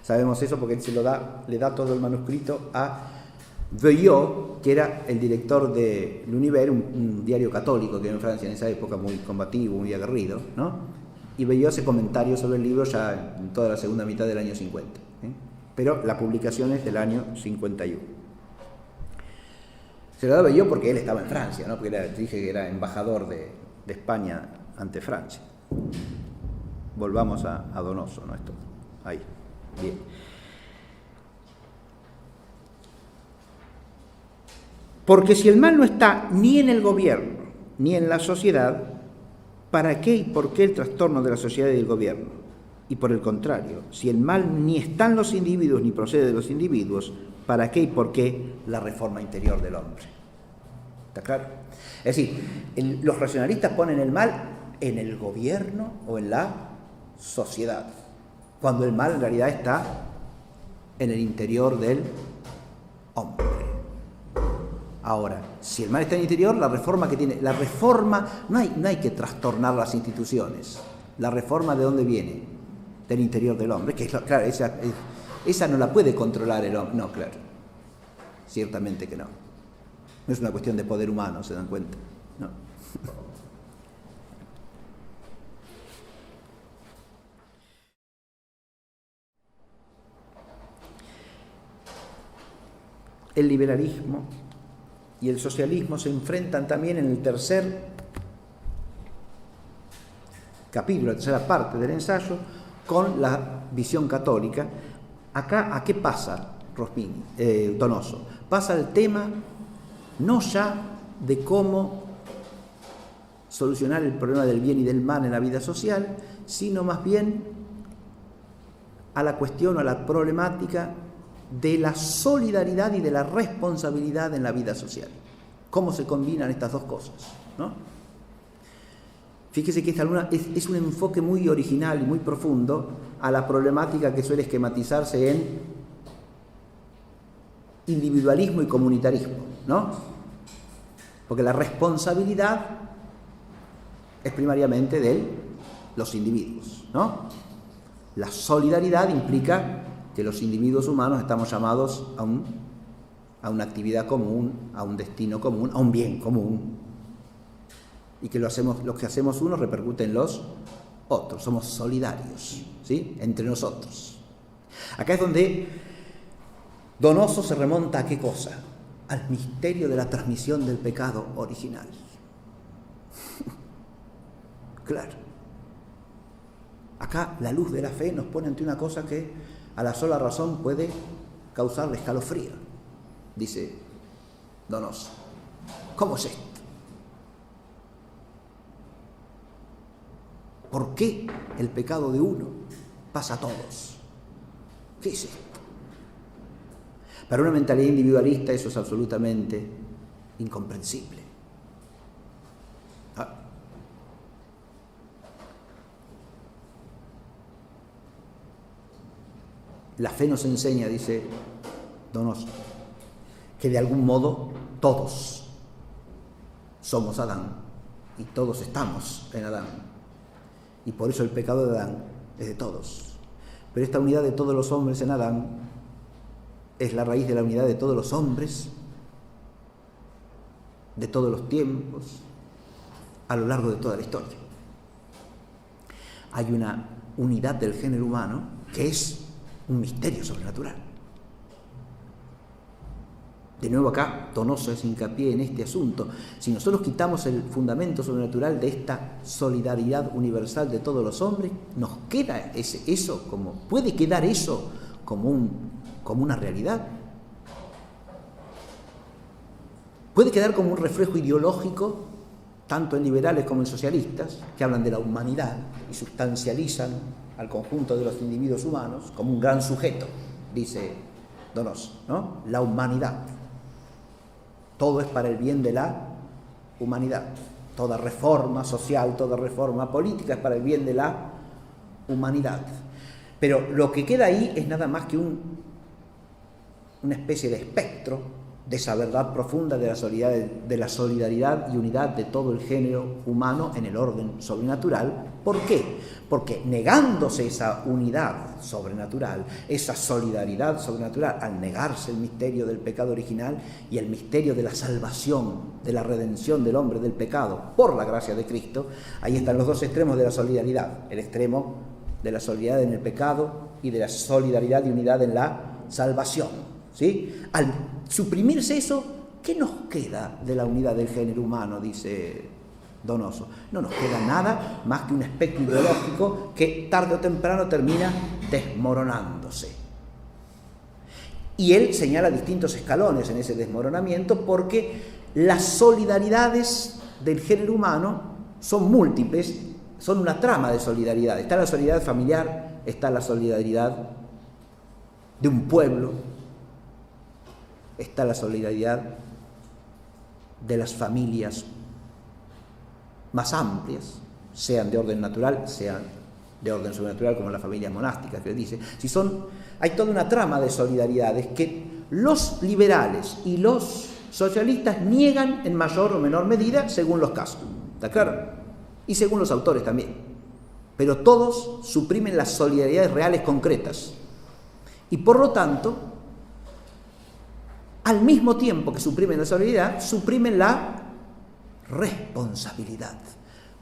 Sabemos eso porque él le da todo el manuscrito a Veuillot, que era el director de L'Univers, un diario católico que en Francia en esa época, muy combativo, muy aguerrido, ¿no? Y Veuillot hace comentarios sobre el libro ya en toda la segunda mitad del año 50, ¿sí? Pero la publicación es del año 51. Se lo da Veuillot porque él estaba en Francia, ¿no? Porque dije que era embajador de España ante Francia. Volvamos a Donoso, ¿no? Esto, ahí, bien. Porque si el mal no está ni en el gobierno ni en la sociedad, ¿para qué y por qué el trastorno de la sociedad y del gobierno? Y por el contrario, si el mal ni está en los individuos ni procede de los individuos, ¿para qué y por qué la reforma interior del hombre? ¿Está claro? Es decir, los racionalistas ponen el mal en el gobierno o en la sociedad, cuando el mal en realidad está en el interior del hombre. Ahora, si el mal está en el interior, la reforma no hay que trastornar las instituciones. La reforma, ¿de dónde viene? Del interior del hombre. Claro, esa no la puede controlar el hombre. No, claro. Ciertamente que no. No es una cuestión de poder humano, ¿se dan cuenta? No. El liberalismo y el socialismo se enfrentan también en el tercer capítulo, la tercera parte del ensayo, con la visión católica. Acá, ¿a qué pasa Donoso? Pasa el tema no ya de cómo solucionar el problema del bien y del mal en la vida social, sino más bien a la cuestión o a la problemática de la solidaridad y de la responsabilidad en la vida social. ¿Cómo se combinan estas dos cosas? ¿No? Fíjese que esta es un enfoque muy original y muy profundo a la problemática que suele esquematizarse en individualismo y comunitarismo, ¿no? Porque la responsabilidad es primariamente de los individuos, ¿no? La solidaridad implica que los individuos humanos estamos llamados a una actividad común, a un destino común, a un bien común, y que lo que hacemos unos repercute en los otros, somos solidarios, ¿sí? Entre nosotros. Acá es donde Donoso se remonta a ¿qué cosa? Al misterio de la transmisión del pecado original. Claro. Acá la luz de la fe nos pone ante una cosa que a la sola razón puede causarle escalofrío, dice Donoso. ¿Cómo es esto? ¿Por qué el pecado de uno pasa a todos? ¿Qué es esto? Para una mentalidad individualista eso es absolutamente incomprensible. La fe nos enseña, dice Donoso, que de algún modo todos somos Adán y todos estamos en Adán. y por eso el pecado de Adán es de todos. Pero esta unidad de todos los hombres en Adán es la raíz de la unidad de todos los hombres, de todos los tiempos, a lo largo de toda la historia. Hay una unidad del género humano que es un misterio sobrenatural. De nuevo acá Donoso hace hincapié en este asunto. Si nosotros quitamos el fundamento sobrenatural de esta solidaridad universal de todos los hombres, nos queda puede quedar eso como una realidad. Puede quedar como un reflejo ideológico, tanto en liberales como en socialistas, que hablan de la humanidad y sustancializan al conjunto de los individuos humanos como un gran sujeto, dice Donoso, ¿no? La humanidad. Todo es para el bien de la humanidad. Toda reforma social, toda reforma política es para el bien de la humanidad. Pero lo que queda ahí es nada más que una especie de espectro de esa verdad profunda de la solidaridad y unidad de todo el género humano en el orden sobrenatural. ¿Por qué? Porque negándose esa unidad sobrenatural, esa solidaridad sobrenatural, al negarse el misterio del pecado original y el misterio de la salvación, de la redención del hombre del pecado por la gracia de Cristo, ahí están los dos extremos de la solidaridad: el extremo de la solidaridad en el pecado y de la solidaridad y unidad en la salvación. ¿Sí? Al suprimirse eso, ¿qué nos queda de la unidad del género humano?, dice Donoso. No nos queda nada más que un espectro ideológico que tarde o temprano termina desmoronándose. Y él señala distintos escalones en ese desmoronamiento, porque las solidaridades del género humano son múltiples, son una trama de solidaridad. Está la solidaridad familiar, está la solidaridad de un pueblo, está la solidaridad de las familias más amplias, sean de orden natural, sean de orden sobrenatural, como las familias monásticas, que dice. Hay toda una trama de solidaridades que los liberales y los socialistas niegan en mayor o menor medida según los casos, ¿está claro? Y según los autores también. Pero todos suprimen las solidaridades reales concretas. Y por lo tanto, al mismo tiempo que suprimen la solidaridad, suprimen la responsabilidad.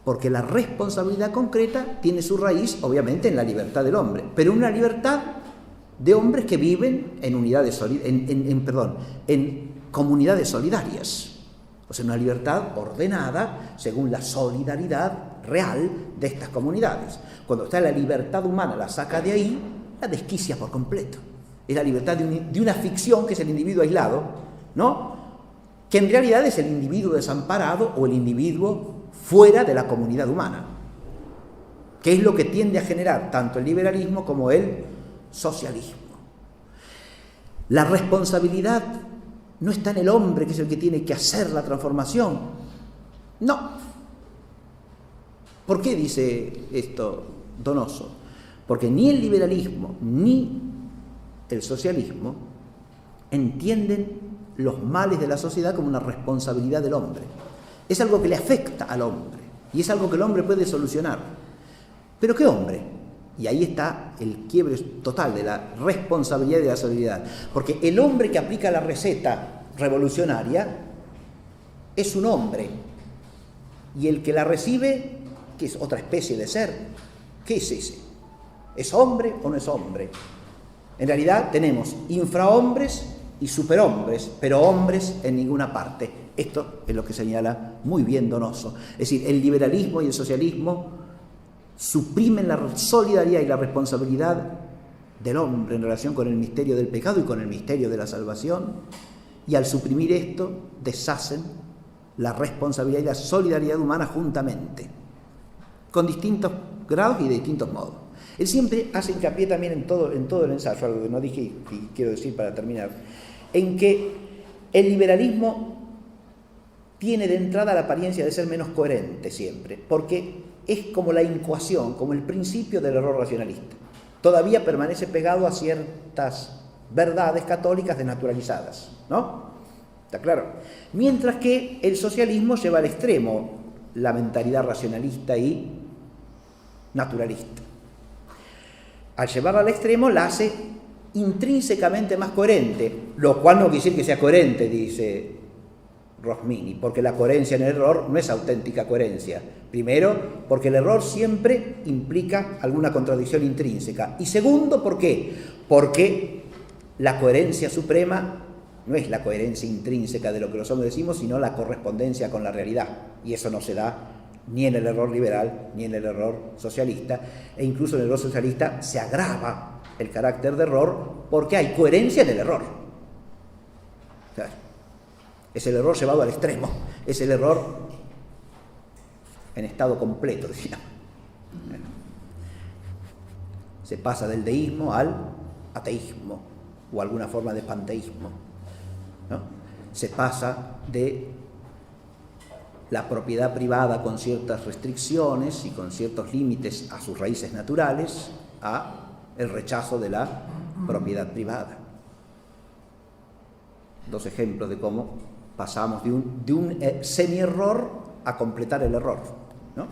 Porque la responsabilidad concreta tiene su raíz, obviamente, en la libertad del hombre, pero una libertad de hombres que viven en unidades en comunidades solidarias. O sea, una libertad ordenada según la solidaridad real de estas comunidades. Cuando está la libertad humana, la saca de ahí, la desquicia por completo. Es la libertad de una ficción que es el individuo aislado, ¿no? Que en realidad es el individuo desamparado o el individuo fuera de la comunidad humana, que es lo que tiende a generar tanto el liberalismo como el socialismo. La responsabilidad no está en el hombre, que es el que tiene que hacer la transformación. No. ¿Por qué dice esto Donoso? Porque ni el liberalismo ni el socialismo entienden los males de la sociedad como una responsabilidad del hombre. Es algo que le afecta al hombre y es algo que el hombre puede solucionar. ¿Pero qué hombre? Y ahí está el quiebre total de la responsabilidad y de la solidaridad. Porque el hombre que aplica la receta revolucionaria es un hombre, y el que la recibe, que es otra especie de ser, ¿qué es ese? ¿Es hombre o no es hombre? En realidad tenemos infrahombres y superhombres, pero hombres en ninguna parte. Esto es lo que señala muy bien Donoso. Es decir, el liberalismo y el socialismo suprimen la solidaridad y la responsabilidad del hombre en relación con el misterio del pecado y con el misterio de la salvación, y al suprimir esto deshacen la responsabilidad y la solidaridad humana juntamente, con distintos grados y de distintos modos. Él siempre hace hincapié también en todo el ensayo, algo que no dije y quiero decir para terminar, en que el liberalismo tiene de entrada la apariencia de ser menos coherente siempre, porque es como la incoación, como el principio del error racionalista. Todavía permanece pegado a ciertas verdades católicas desnaturalizadas, ¿no? ¿Está claro? Mientras que el socialismo lleva al extremo la mentalidad racionalista y naturalista. Al llevarla al extremo la hace intrínsecamente más coherente, lo cual no quiere decir que sea coherente, dice Rosmini, porque la coherencia en el error no es auténtica coherencia. Primero, porque el error siempre implica alguna contradicción intrínseca. Y segundo, ¿por qué? Porque la coherencia suprema no es la coherencia intrínseca de lo que los hombres decimos, sino la correspondencia con la realidad. Y eso no se da ni en el error liberal, ni en el error socialista. E incluso en el error socialista se agrava el carácter de error porque hay coherencia en el error. Claro. Es el error llevado al extremo, es el error en estado completo, decíamos. Se pasa del deísmo al ateísmo o alguna forma de panteísmo, ¿no? Se pasa de la propiedad privada con ciertas restricciones y con ciertos límites a sus raíces naturales a el rechazo de la propiedad privada. Dos ejemplos de cómo pasamos de un semi-error a completar el error, ¿no?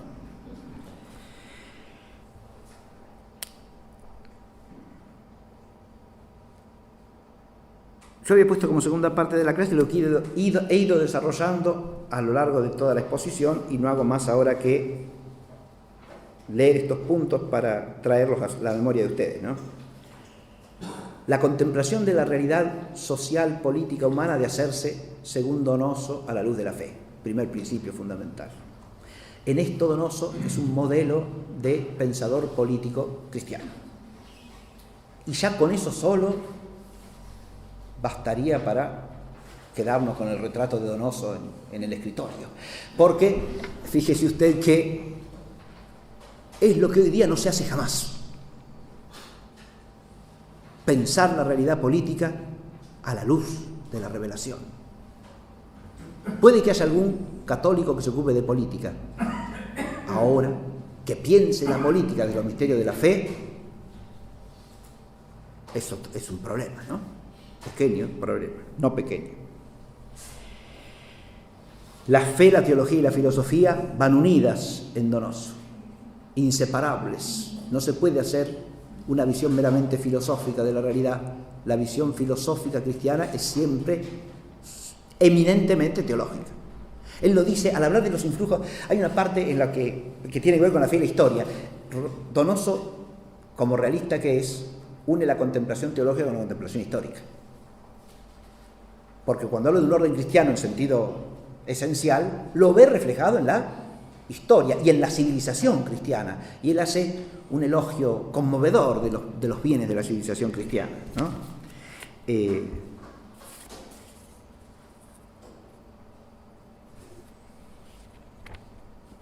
Yo había puesto como segunda parte de la clase lo que he ido desarrollando a lo largo de toda la exposición y no hago más ahora que leer estos puntos para traerlos a la memoria de ustedes, ¿no? La contemplación de la realidad social, política, humana de hacerse según Donoso a la luz de la fe, primer principio fundamental. En esto Donoso es un modelo de pensador político cristiano. Y ya con eso solo bastaría para quedarnos con el retrato de Donoso en el escritorio. Porque, fíjese usted que es lo que hoy día no se hace jamás. Pensar la realidad política a la luz de la revelación. Puede que haya algún católico que se ocupe de política ahora, que piense la política de los misterios de la fe. Eso es un problema, ¿no? Pequeño problema, no pequeño. La fe, la teología y la filosofía van unidas en Donoso, inseparables. No se puede hacer una visión meramente filosófica de la realidad. La visión filosófica cristiana es siempre eminentemente teológica. Él lo dice al hablar de los influjos. Hay una parte en la que tiene que ver con la fe y la historia. Donoso, como realista que es, une la contemplación teológica con la contemplación histórica. Porque cuando habla de un orden cristiano en sentido esencial, lo ve reflejado en la historia y en la civilización cristiana. Y él hace un elogio conmovedor de los bienes de la civilización cristiana, ¿no?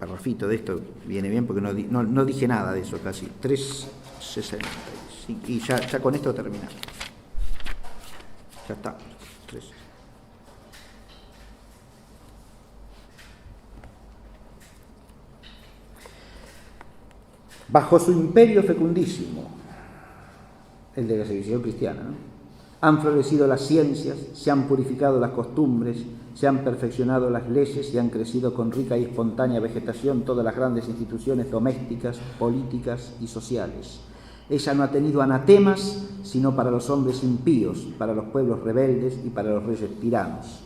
Parrafito de esto viene bien porque no dije nada de eso casi. 3.60. Y ya con esto terminamos. Ya está. 3. Bajo su imperio fecundísimo, el de la civilización cristiana, ¿no? Han florecido las ciencias, se han purificado las costumbres, se han perfeccionado las leyes y han crecido con rica y espontánea vegetación todas las grandes instituciones domésticas, políticas y sociales. Ella no ha tenido anatemas sino para los hombres impíos, para los pueblos rebeldes y para los reyes tiranos.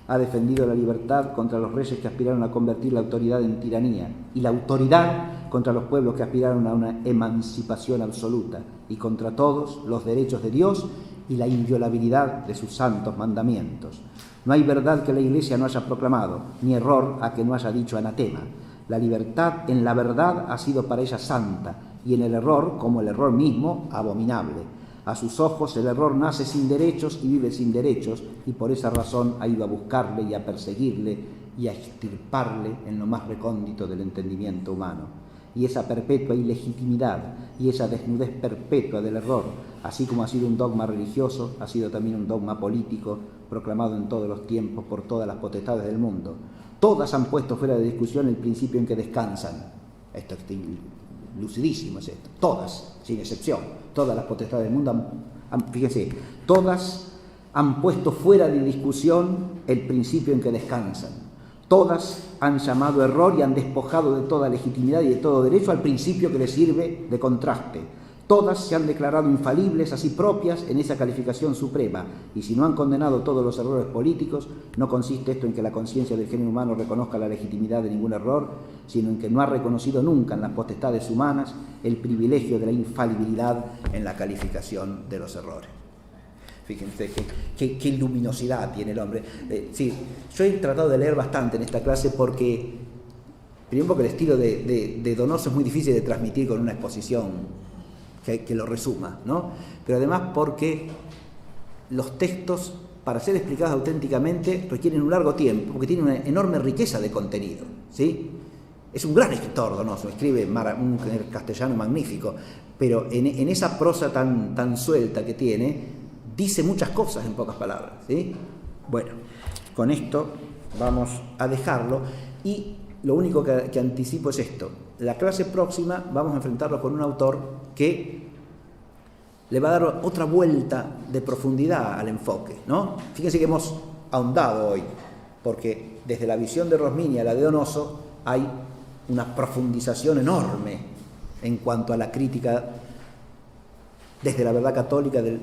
Ha defendido la libertad contra los reyes que aspiraron a convertir la autoridad en tiranía y la autoridad contra los pueblos que aspiraron a una emancipación absoluta y contra todos los derechos de Dios y la inviolabilidad de sus santos mandamientos. No hay verdad que la Iglesia no haya proclamado, ni error a que no haya dicho anatema. La libertad en la verdad ha sido para ella santa y en el error, como el error mismo, abominable. A sus ojos el error nace sin derechos y vive sin derechos, y por esa razón ha ido a buscarle y a perseguirle y a extirparle en lo más recóndito del entendimiento humano. Y esa perpetua ilegitimidad y esa desnudez perpetua del error, así como ha sido un dogma religioso, ha sido también un dogma político proclamado en todos los tiempos por todas las potestades del mundo. Todas han puesto fuera de discusión el principio en que descansan. Esto es lucidísimo, es esto. Todas, sin excepción, todas las potestades del mundo fíjense, todas han puesto fuera de discusión el principio en que descansan. Todas han llamado error y han despojado de toda legitimidad y de todo derecho al principio que les sirve de contraste. Todas se han declarado infalibles, así propias, en esa calificación suprema, y si no han condenado todos los errores políticos, no consiste esto en que la conciencia del género humano reconozca la legitimidad de ningún error, sino en que no ha reconocido nunca en las potestades humanas el privilegio de la infalibilidad en la calificación de los errores. Fíjense qué luminosidad tiene el hombre. Sí, yo he tratado de leer bastante en esta clase porque, primero porque el estilo de Donoso es muy difícil de transmitir con una exposición que lo resuma, ¿no? Pero además porque los textos, para ser explicados auténticamente, requieren un largo tiempo, porque tienen una enorme riqueza de contenido, ¿sí? Es un gran escritor Donoso, escribe un castellano magnífico, pero en esa prosa tan suelta que tiene, dice muchas cosas en pocas palabras, ¿sí? Bueno, con esto vamos a dejarlo y lo único que anticipo es esto. La clase próxima vamos a enfrentarlo con un autor que le va a dar otra vuelta de profundidad al enfoque, ¿no? Fíjense que hemos ahondado hoy, porque desde la visión de Rosmini a la de Donoso hay una profundización enorme en cuanto a la crítica desde la verdad católica del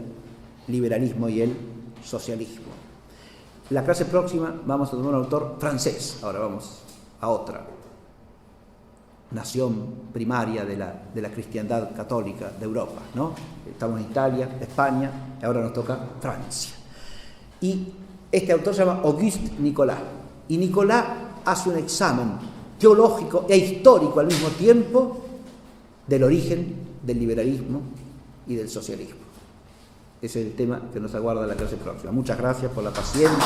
liberalismo y el socialismo. La clase próxima vamos a tomar un autor francés, ahora vamos a otra nación primaria de la cristiandad católica de Europa, ¿no? Estamos en Italia, España, y ahora nos toca Francia. Y este autor se llama Auguste Nicolas, y Nicolas hace un examen teológico e histórico al mismo tiempo del origen del liberalismo y del socialismo. Ese es el tema que nos aguarda en la clase próxima. Muchas gracias por la paciencia.